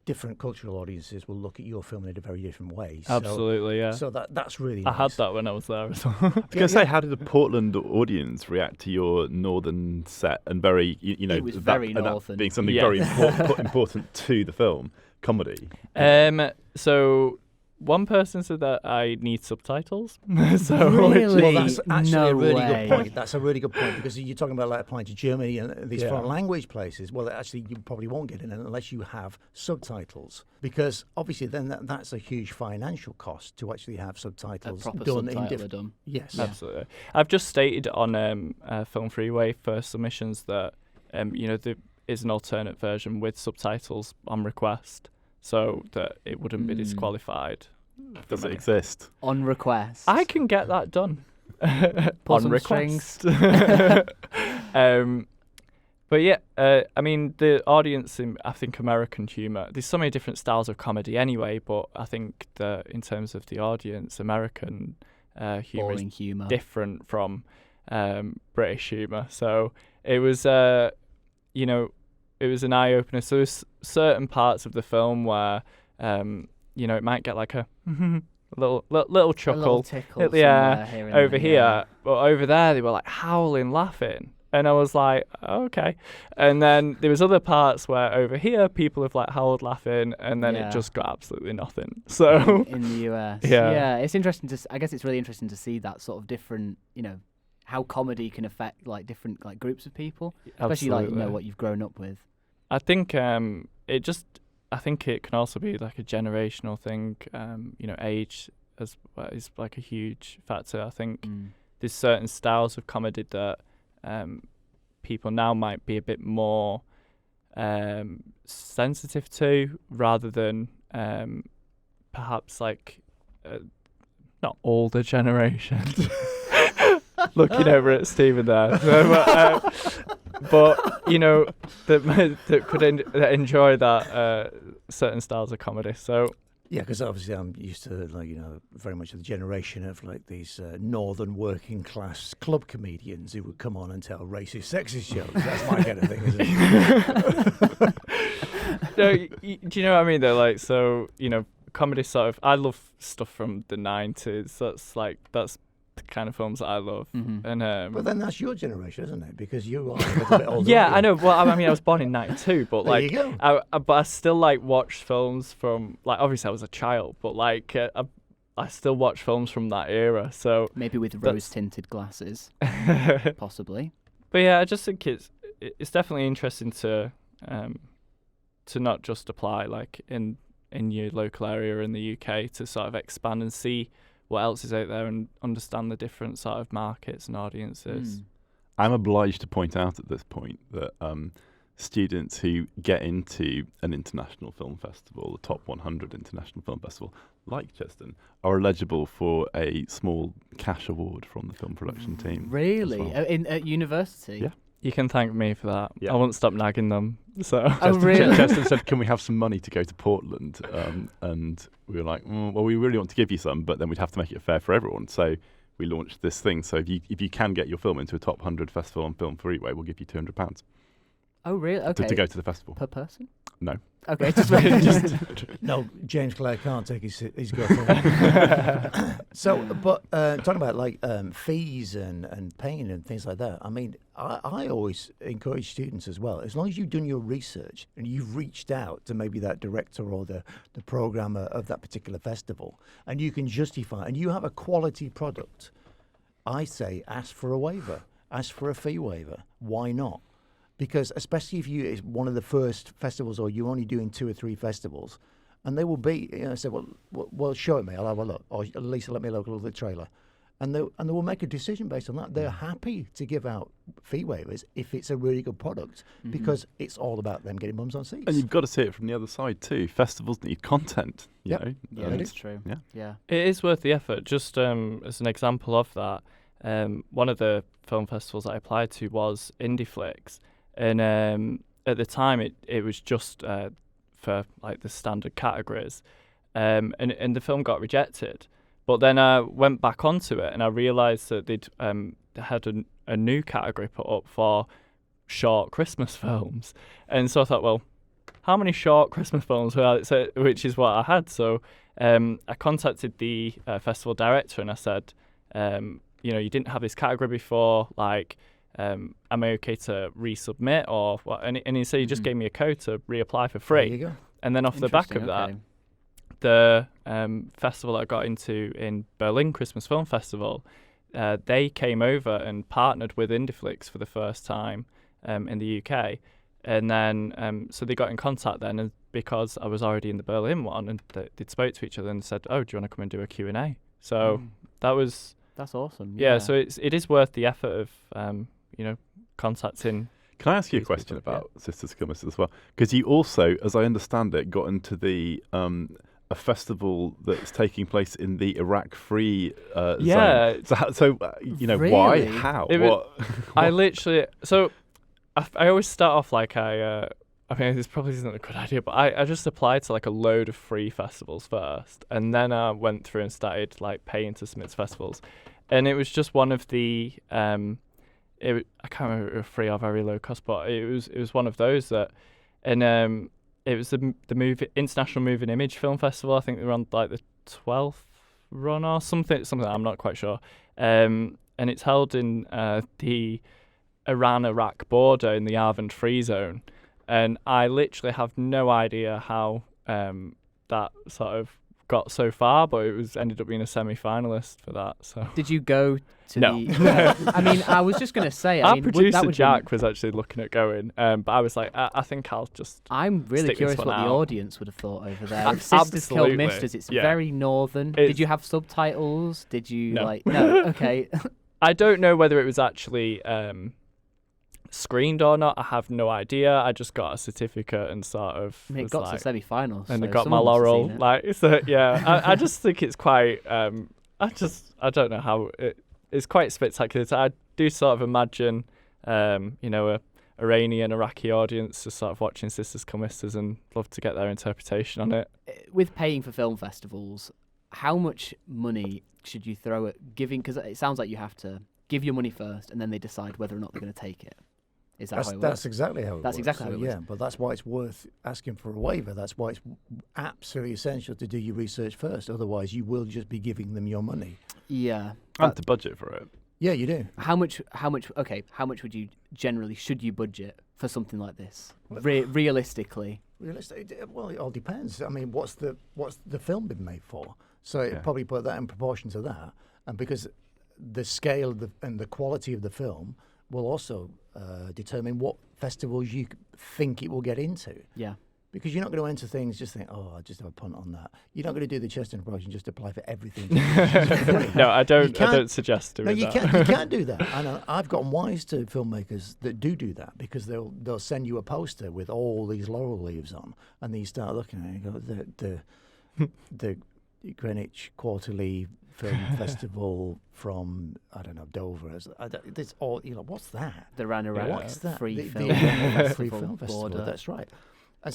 different cultural audiences will look at your film in a very different way. Absolutely, yeah. So that's really I nice. had that when I was there as well. I was going to say, how did the Portland audience react to your northern set and very, It was very that northern. being something very important to the film, comedy? So one person said that I need subtitles. Really? Well, that's actually No a really way. good point. That's a really good point, because you're talking about like applying to Germany and these foreign language places. Well, actually, you probably won't get in unless you have subtitles, because obviously then that's a huge financial cost to actually have subtitles proper done subtitle in different. done. Yes, Absolutely. I've just stated on Film Freeway for submissions that there is an alternate version with subtitles on request, so that it wouldn't be disqualified. Does it exist? On request. I can get that done. Pull on some request. But yeah, I mean, the audience in, I think, American humour, there's so many different styles of comedy anyway, but I think that in terms of the audience, American humour Boring is humour. different from British humour. So it was, it was an eye-opener. So there's certain parts of the film where, it might get like a little chuckle. A little tickle Yeah, somewhere here and over there, here. yeah. But over there, they were like howling, laughing. And I was like, oh, okay. And then there was other parts where over here, people have like howled, laughing, and then it just got absolutely nothing. So in the US. Yeah. It's interesting I guess it's really interesting to see that sort of different, how comedy can affect like different like groups of people, especially like Absolutely. what you've grown up with. I think I think it can also be like a generational thing. Age is like a huge factor. I think there's certain styles of comedy that people now might be a bit more sensitive to, rather than perhaps like not older generations. Looking over at Stephen there, but that could enjoy that certain styles of comedy. So yeah, because obviously I'm used to very much of the generation of like these northern working class club comedians who would come on and tell racist, sexist jokes. That's my kind of thing, isn't it? No, do you know what I mean? Though, like, so comedy sort of. I love stuff from the 90s. That's the kind of films that I love. Mm-hmm. And but then that's your generation, isn't it? Because you are a little bit older. Yeah, I know. Well, I mean, I was born in '92, but there like, you go. but I still like watched films from, like, obviously I was a child, but like I still watch films from that era. So maybe with rose-tinted glasses, possibly. But yeah, I just think it's definitely interesting to not just apply like in your local area or in the UK, to sort of expand and see what else is out there and understand the different sort of markets and audiences. I'm obliged to point out at this point that students who get into an international film festival, the top 100 international film festival, like Chezdan, are eligible for a small cash award from the film production team. Really? Well. At university? Yeah. You can thank me for that. Yeah. I won't stop nagging them. So Really? Chezdan said, "Can we have some money to go to Portland?" And we were like, "Well, we really want to give you some, but then we'd have to make it fair for everyone." So we launched this thing. So if you can get your film into a top 100 festival on Film Freeway, we'll give you £200 Oh, really? Okay. to go to the festival. Per person? No. Okay, just No, James Clare can't take his girlfriend. So, but talking about like fees and paying and things like that, I mean, I always encourage students as well, as long as you've done your research and you've reached out to maybe that director or the programmer of that particular festival, and you can justify, and you have a quality product, I say ask for a waiver, ask for a fee waiver. Why not? Because especially if it's one of the first festivals, or you're only doing 2 or 3 festivals, and they will be, say, well, show it me, I'll have a look, or at least let me look at the trailer, and they will make a decision based on that. They're happy to give out fee waivers if it's a really good product, because it's all about them getting bums on seats. And you've got to see it from the other side too. Festivals need content, you know. Yeah, that's true. Yeah. it is worth the effort. Just as an example of that, one of the film festivals I applied to was IndieFlix. And at the time, it was just for like the standard categories, and the film got rejected. But then I went back onto it, and I realised that they'd had a new category put up for short Christmas films, and so I thought, well, how many short Christmas films were there? So, which is what I had. So I contacted the festival director, and I said, you didn't have this category before, like. Am I okay to resubmit or what? And he said he just gave me a code to reapply for free. There you go. And then off the back of that, the festival I got into in Berlin, Christmas Film Festival, they came over and partnered with IndieFlix for the first time in the UK. And then so they got in contact then, and because I was already in the Berlin one, and they spoke to each other and said, "Oh, do you want to come and do a Q&A?" So that's awesome. Yeah, so it is worth the effort of contacting. Can I ask you a question about Sisters Commerce as well? Because you also, as I understand it, got into the a festival that's taking place in the Iraq-free zone. So Really? why? How? What? I literally. So I always start off like I mean, this probably isn't a good idea, but I just applied to like a load of free festivals first, and then I went through and started like paying to submit to festivals, and it was just one of the I can't remember if it was free or very low cost, but it was one of those that, and it was the International Moving Image Film Festival. I think they were on like the 12th run or something. I'm not quite sure. And it's held in the Iran-Iraq border in the Arvin Free Zone, and I literally have no idea how that sort of got so far, but it ended up being a semi-finalist for that. So Did you go to No. the... I mean, I was just going to say... our mean, producer would Jack was actually looking at going, but I was like, I think I'll just... I'm really stick curious this what one the out. audience would have thought over there. If Sisters Kill Absolutely. Misters, it's Yeah. very northern. It's- Did you have subtitles? Did you, No. No, okay. I don't know whether it was actually screened or not. I have no idea. I just got a certificate and sort of I mean, it was got like, to semi-finals. and so I got my someone must have laurel. seen it. Like, so yeah, I just think it's quite. I don't know how it's quite spectacular. I do sort of imagine, a Iranian, Iraqi audience just sort of watching Sisters Kill Misters and love to get their interpretation on it. With paying for film festivals, how much money should you throw at giving? Because it sounds like you have to give your money first, and then they decide whether or not they're going to take it. Is that how it works? That's exactly how it That's works. exactly how So, it works. Yeah, but that's why it's worth asking for a waiver. That's why it's absolutely essential to do your research first. Otherwise, you will just be giving them your money. Yeah. And to budget for it. Yeah, you do. How much would you should you budget for something like this? Realistically. Well, it all depends. I mean, what's the film been made for? So Yeah. probably put that in proportion to that, and because the scale and the quality of the film will also determine what festivals you think it will get into. Yeah. Because you're not going to enter things just think, oh, I'll just have a punt on that. You're not going to do the Chezdan approach and just apply for everything. No, I don't. You can't- I don't suggest doing No, you that. can't do that. And I've gotten wise to filmmakers that do that because they'll send you a poster with all these laurel leaves on, and then you start looking at it and you go, the Greenwich Quarterly Film Festival from Dover. It's all what's that? The Ranarang What's that? free The film Free Film Festival. border. That's right. And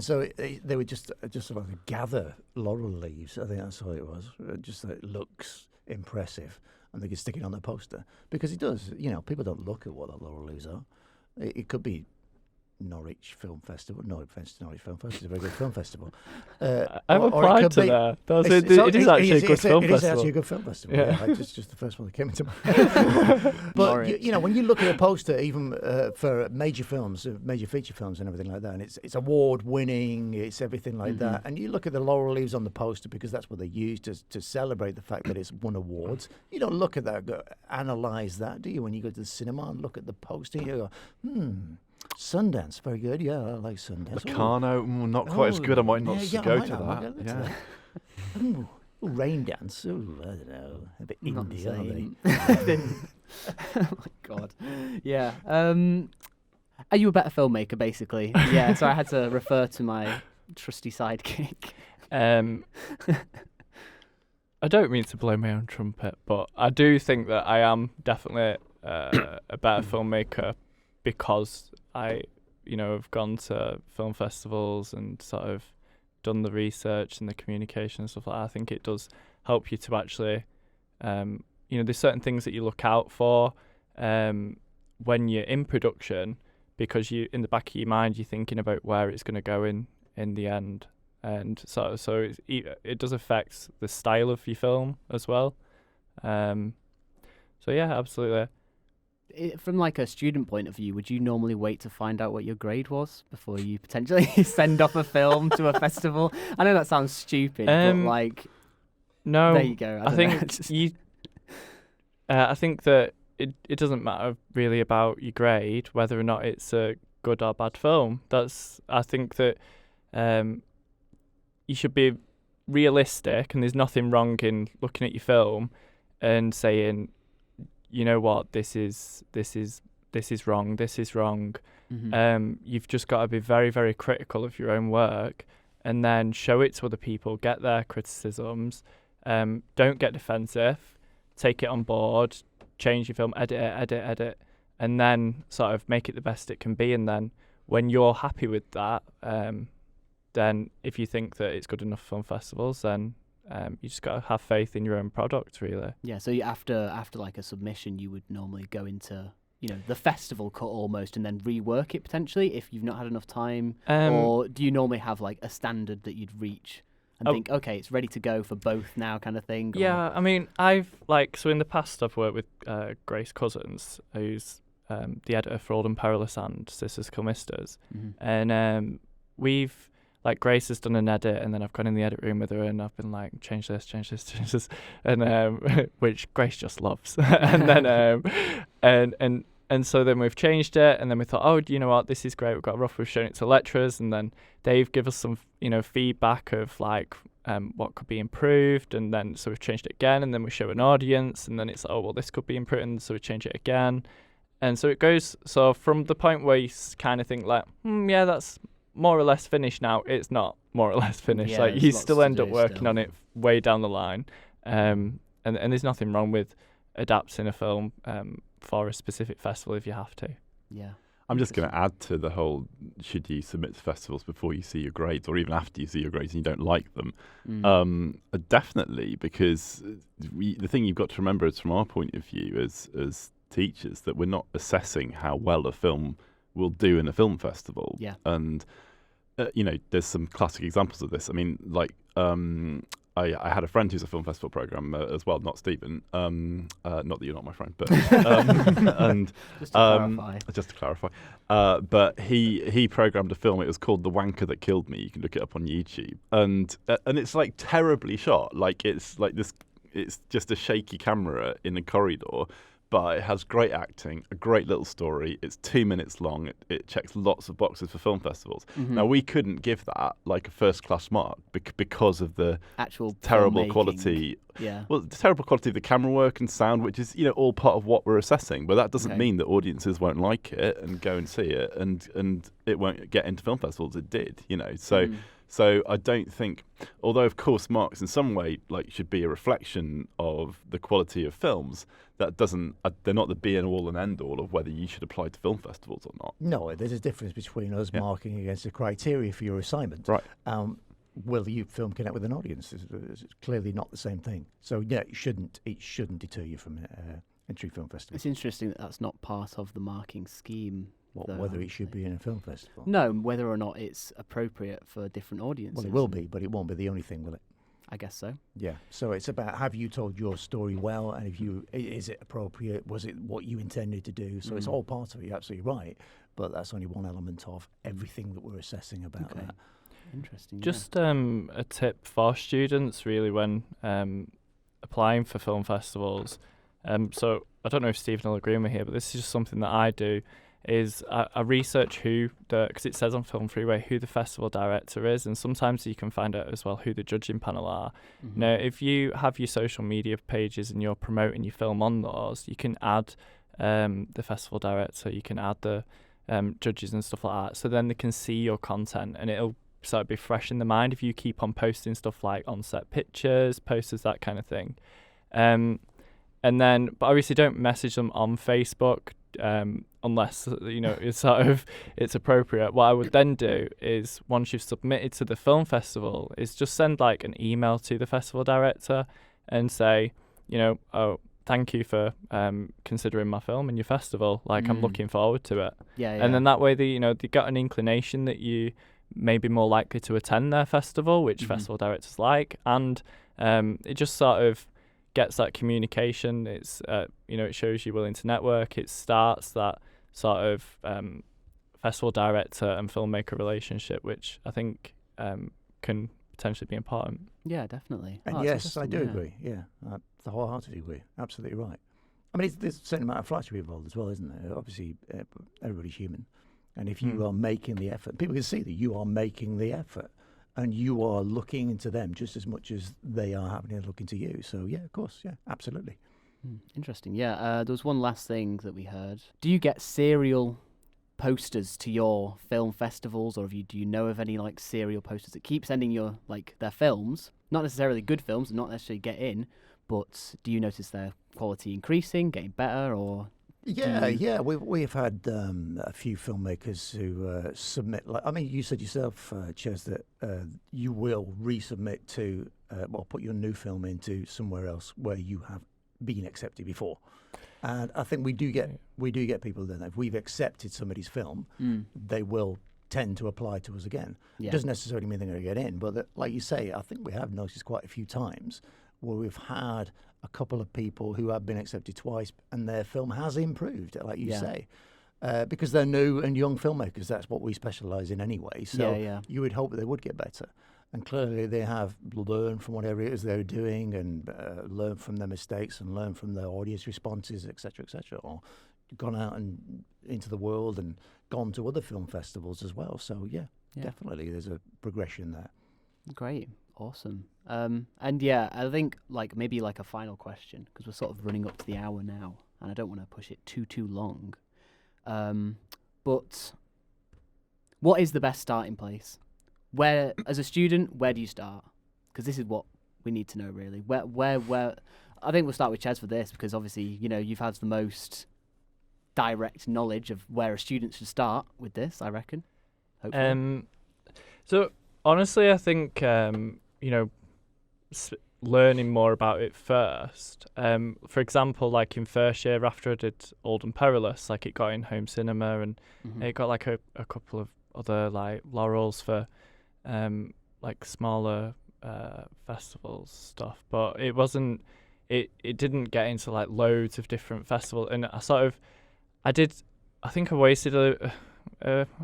so they would just sort of gather laurel leaves. I think that's all it was. Just so it looks impressive, and they could stick it on the poster because it does. People don't look at what the laurel leaves are. It could be Norwich Film Festival. No offense to Norwich Film Festival; it's a very good film festival. I've or it applied could to be- there. It It is actually a good film It is festival. actually a good film festival. Yeah. Just the first one that came into mind. But Norwich. when you look at a poster, even for major films, major feature films, and everything like that, and it's award winning, it's everything like that, and you look at the laurel leaves on the poster because that's what they use to celebrate the fact that it's won awards. You don't look at that, analyze that, do you? When you go to the cinema and look at the poster, you go, Sundance, very good. Yeah, I like Sundance. Locarno, not quite as good. I might not I go might to not. I might that. go to Yeah. that. Ooh, Rain Dance. Ooh, I don't know. A bit Not the indie, aren't they? same. Oh my god. Yeah. Are you a better filmmaker, basically? Yeah. So I had to refer to my trusty sidekick. I don't mean to blow my own trumpet, but I do think that I am definitely a better filmmaker because I, have gone to film festivals and sort of done the research and the communication and stuff like that. I think it does help you to actually, there's certain things that you look out for when you're in production because you, in the back of your mind, you're thinking about where it's going to go in the end. And so it does affect the style of your film as well. So yeah, absolutely. From like a student point of view, would you normally wait to find out what your grade was before you potentially send off a film to a festival? I know that sounds stupid, but like, no, there you go. I think you. I think that it doesn't matter really about your grade, whether or not it's a good or bad film. I think that you should be realistic, and there's nothing wrong in looking at your film and saying, you know what, this is wrong. This is wrong. Mm-hmm. You've just got to be very, very critical of your own work, and then show it to other people. Get their criticisms. Don't get defensive. Take it on board. Change your film. Edit, and then sort of make it the best it can be. And then when you're happy with that, then if you think that it's good enough for film festivals, then you just got to have faith in your own product, really. Yeah, so after like a submission, you would normally go into the festival cut almost, and then rework it potentially if you've not had enough time, or do you normally have like a standard that you'd reach and think, okay, it's ready to go for both now, kind of thing? Or... Yeah, I mean, so in the past I've worked with Grace Cousins, who's the editor for Old and Perilous and Sisters Kill Misters, Mm-hmm. and we've like Grace has done an edit, and then I've gone in the edit room with her, and I've been like, change this, and which Grace just loves. And then and so then we've changed it, and then we thought, oh, you know what, this is great. We've got a rough. We've shown it to lecturers, and then they've given us some, feedback of like what could be improved, and then so we've changed it again, and then we show an audience, and then it's like, oh well, this could be improved, and so we change it again, and so it goes. So from the point where you kind of think like, yeah, that's more or less finished now, it's not more or less finished. Yeah, like you still end up working on it way down the line, and there's nothing wrong with adapting a film for a specific festival if you have to. Yeah. I'm just going to add to the whole, should you submit to festivals before you see your grades, or even after you see your grades and you don't like them? Definitely, because the thing you've got to remember is, from our point of view as teachers, that we're not assessing how well a film will do in a film festival. Yeah. And, there's some classic examples of this. I mean, like, I had a friend who's a film festival program as well, not Stephen. Not that you're not my friend, but and just to clarify, but he programmed a film. It was called The Wanker That Killed Me. You can look it up on YouTube, and it's like terribly shot. Like it's like this. It's just a shaky camera in a corridor. But it has great acting, a great little story. It's 2 minutes long. It checks lots of boxes for film festivals. Now, we couldn't give that like a first-class mark because of the actual terrible quality. Yeah. Well, the terrible quality of the camera work and sound, which is all part of what we're assessing. But that doesn't mean that audiences won't like it and go and see it, and it won't get into film festivals. It did, So I don't think, although of course marks in some way should be a reflection of the quality of films, that doesn't. They're not the be and all and end all of whether you should apply to film festivals or not. No, there's a difference between us marking against the criteria for your assignment. Right. Will your film connect with an audience? It's clearly not the same thing. So yeah, it shouldn't deter you from entry film festival. It's interesting that that's not part of the marking scheme. Whether it should be in a film festival? No, whether or not it's appropriate for different audiences. Well, it will be, but it won't be the only thing, will it? I guess so. Yeah. So it's about, have you told your story well, and is it appropriate? Was it what you intended to do? So it's all part of it. You're absolutely right, but that's only one element of everything that we're assessing about that. Interesting. Just a tip for students, really, when applying for film festivals. So I don't know if Stephen will agree with me here, but this is just something that I do. Is I research because it says on Film Freeway who the festival director is, and sometimes you can find out as well who the judging panel are. Now, if you have your social media pages and you're promoting your film on those, you can add the festival director, you can add the judges and stuff like that, so then they can see your content, and it'll sort of be fresh in the mind if you keep on posting stuff like on-set pictures, posters, that kind of thing. And then, but obviously don't message them on Facebook, unless it's appropriate. What I would then do is, once you've submitted to the film festival, is just send an email to the festival director and say, oh, thank you for considering my film in your festival. I'm looking forward to it. Yeah. And then that way they got an inclination that you may be more likely to attend their festival, which festival directors like, and it just sort of gets that communication. It's it shows you're willing to network. It starts that sort of festival director and filmmaker relationship, which I think can potentially be important. Yeah, definitely. And yes, I do agree. Yeah, I wholeheartedly agree. Absolutely right. I mean, there's a certain amount of flattery involved as well, isn't there? Obviously, everybody's human, and if you are making the effort, people can see that you are making the effort. And you are looking into them just as much as they are having to look into you. So, yeah, of course. Yeah, absolutely. Interesting. Yeah, there was one last thing that we heard. Do you get serial posters to your film festivals, or do you know of any serial posters that keep sending your their films? Not necessarily good films, not necessarily get in, but do you notice their quality increasing, getting better, or... Yeah. We've had a few filmmakers who submit. You said yourself, Ches, that you will resubmit to, put your new film into somewhere else where you have been accepted before. And I think we do get people that if we've accepted somebody's film, they will tend to apply to us again. Yeah. It doesn't necessarily mean they're going to get in, but like you say, I think we have noticed quite a few times where we've had a couple of people who have been accepted twice and their film has improved, like you say. because they're new and young filmmakers. That's what we specialise in anyway. So you would hope they would get better. And clearly they have learned from whatever it is they're doing and learned from their mistakes and learned from their audience responses, etc., or gone out and into the world and gone to other film festivals as well. So, definitely there's a progression there. Great. Awesome. And yeah, I think maybe a final question, because we're sort of running up to the hour now and I don't want to push it too long. But what is the best starting place? Where, as a student, where do you start? Because this is what we need to know, really. Where? I think we'll start with Ches for this, because obviously, you've had the most direct knowledge of where a student should start with this, I reckon. Hopefully. So honestly, I think learning more about it first. For example, in first year after I did Old and Perilous, it got in home cinema and it got a couple of other laurels for smaller festivals stuff, but it wasn't. It didn't get into loads of different festivals, and I think I wasted a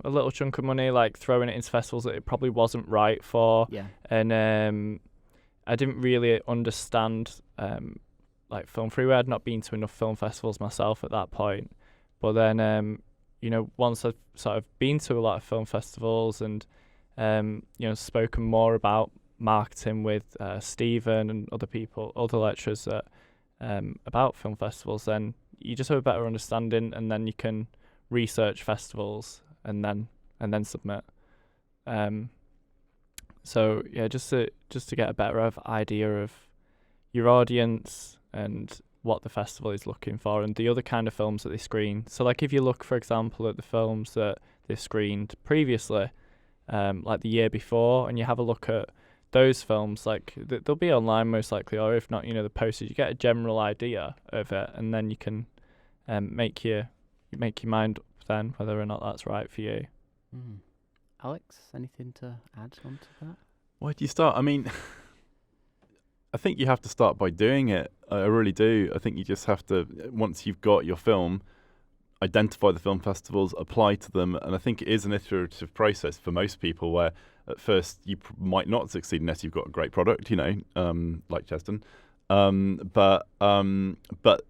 little chunk of money throwing it into festivals that it probably wasn't right for. Yeah. And I didn't really understand film freeway. I'd not been to enough film festivals myself at that point. But then once I've sort of been to a lot of film festivals and spoken more about marketing with Stephen and other lecturers about film festivals, then you just have a better understanding, and then you can research festivals and then submit. So yeah, just to get a better idea of your audience and what the festival is looking for and the other kind of films that they screen. So if you look, for example, at the films that they've screened previously, the year before, and you have a look at those films, they'll be online most likely, or if not, the posters. You get a general idea of it, and then you can make your mind up then whether or not that's right for you. Alex, anything to add on to that? Where do you start? I mean, I think you have to start by doing it. I really do. I think you just have to, once you've got your film, identify the film festivals, apply to them, and I think it is an iterative process for most people where at first you might not succeed unless you've got a great product, like Chezdan. But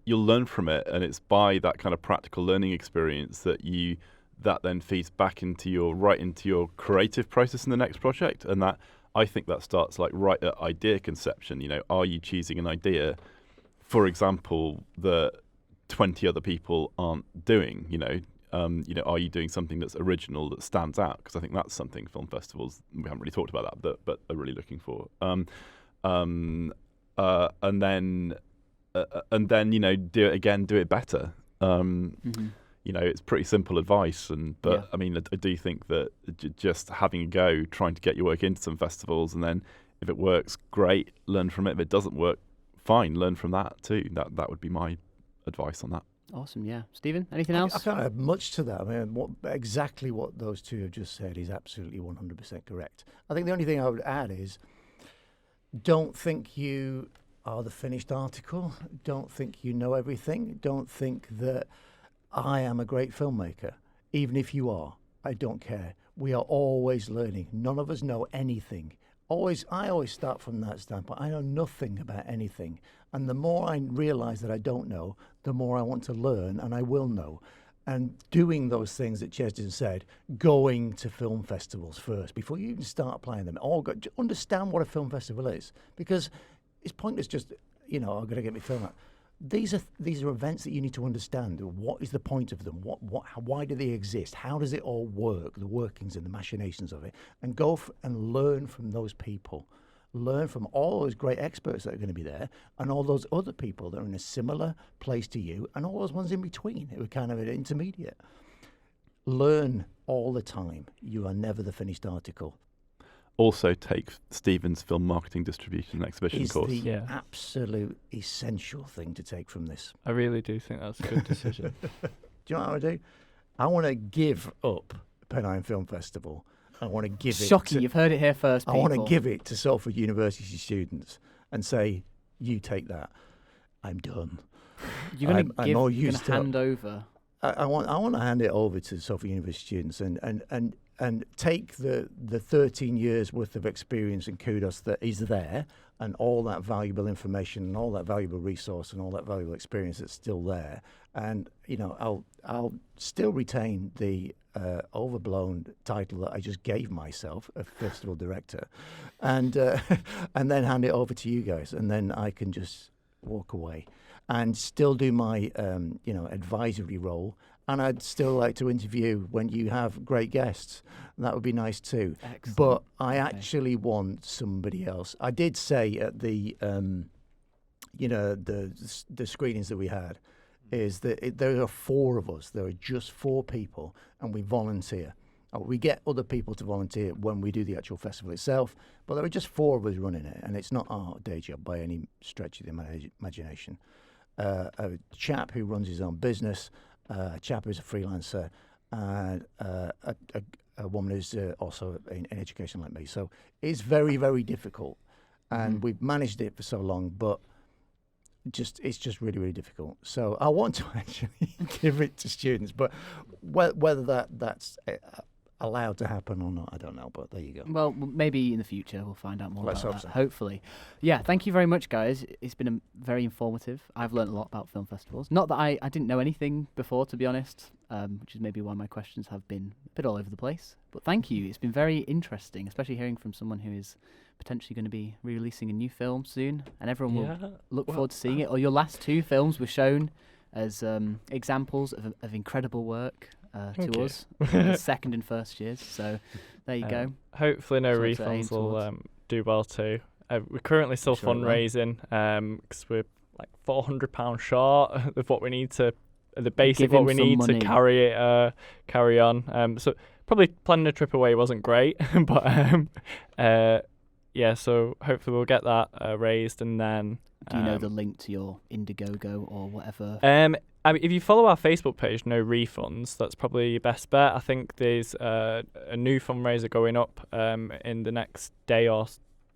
you'll learn from it, and it's by that kind of practical learning experience that then feeds back into your creative process in the next project, and that I think that starts right at idea conception. Are you choosing an idea, for example, that 20 other people aren't doing? Are you doing something that's original, that stands out? Because I think that's something film festivals, we haven't really talked about that, but are really looking for. And then do it again, do it better. It's pretty simple advice, but I mean, I do think that just having a go, trying to get your work into some festivals, and then if it works, great, learn from it. If it doesn't work, fine, learn from that too. That would be my advice on that. Awesome, yeah. Stephen, anything else? I can't add much to that. I mean, exactly what those two have just said is absolutely 100% correct. I think the only thing I would add is, don't think you are the finished article. Don't think you know everything. Don't think that I am a great filmmaker. Even if you are, I don't care. We are always learning. None of us know anything. I always start from that standpoint. I know nothing about anything. And the more I realise that I don't know, the more I want to learn, and I will know. And doing those things that Chezdan said, going to film festivals first, before you even start playing them, understand what a film festival is. Because it's pointless just, I've got to get my film out. These are events that you need to understand. What is the point of them? Why do they exist? How does it all work? The workings and the machinations of it, and go and learn from those people. Learn from all those great experts that are going to be there, and all those other people that are in a similar place to you, and all those ones in between who are kind of an intermediate. Learn all the time. You are never the finished article. Also, take Stephen's film marketing, distribution, and exhibition course. It's the absolute essential thing to take from this. I really do think that's a good decision. Do you know what I want to do? I want to give up Pennine Film Festival. I want to give it. Shocking! You've heard it here first. People. I want to give it to Salford University students and say, "You take that. I'm done. You're going to hand over I want to hand it over to Salford University students and take the 13 years worth of experience and kudos that is there, and all that valuable information and all that valuable resource and all that valuable experience that's still there. And I'll still retain the overblown title that I just gave myself of festival director, and then hand it over to you guys, and then I can just walk away and still do my advisory role. And I'd still like to interview when you have great guests. That would be nice too. Excellent. But I actually want somebody else. I did say at the the screenings that we had, is that there are 4 of us. There are just 4 people, and we volunteer. We get other people to volunteer when we do the actual festival itself, but there are just 4 of us running it, and it's not our day job by any stretch of the imagination. A chap who runs his own business, a chap who's a freelancer, and a woman who's also in education like me. So it's very, very difficult, and we've managed it for so long, but it's just really, really difficult. So I want to actually give it to students, but whether that's allowed to happen or not, I don't know, but there you go. Well, maybe in the future we'll find out more Let's about hope that, so. hopefully. Yeah, thank you very much, guys. It's been very informative. I've learned a lot about film festivals. Not that I didn't know anything before, to be honest, which is maybe why my questions have been a bit all over the place. But thank you. It's been very interesting, especially hearing from someone who is potentially going to be releasing a new film soon, and everyone will look forward to seeing it. Or your last 2 films were shown as examples of incredible work to us, second and first years. So there you go. Hopefully, no So to aim refunds will towards. do well too. We're currently still Sure it will. fundraising because we're like £400 short of what we need to, the basic Give what him we some need money. to carry on. So probably planning a trip away wasn't great, but yeah. So hopefully we'll get that raised, and then. Do you know the link to your Indiegogo or whatever? I mean, if you follow our Facebook page, No Refunds, that's probably your best bet. I think there's a new fundraiser going up in the next day or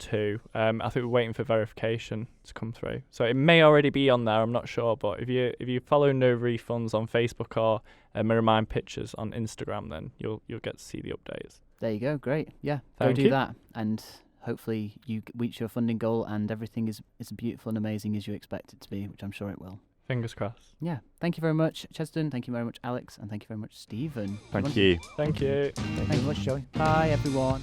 2. I think we're waiting for verification to come through, so it may already be on there. I'm not sure, but if you follow No Refunds on Facebook or Remind Pictures on Instagram, then you'll get to see the updates. There you go. Great. Yeah, Thank go do you. that, and hopefully you reach your funding goal and everything is as beautiful and amazing as you expect it to be, which I'm sure it will. Fingers crossed. Yeah. Thank you very much, Chezdan. Thank you very much, Alex. And thank you very much, Stephen. Thank you. Thank you. Thank you very much, Joey. Bye, everyone.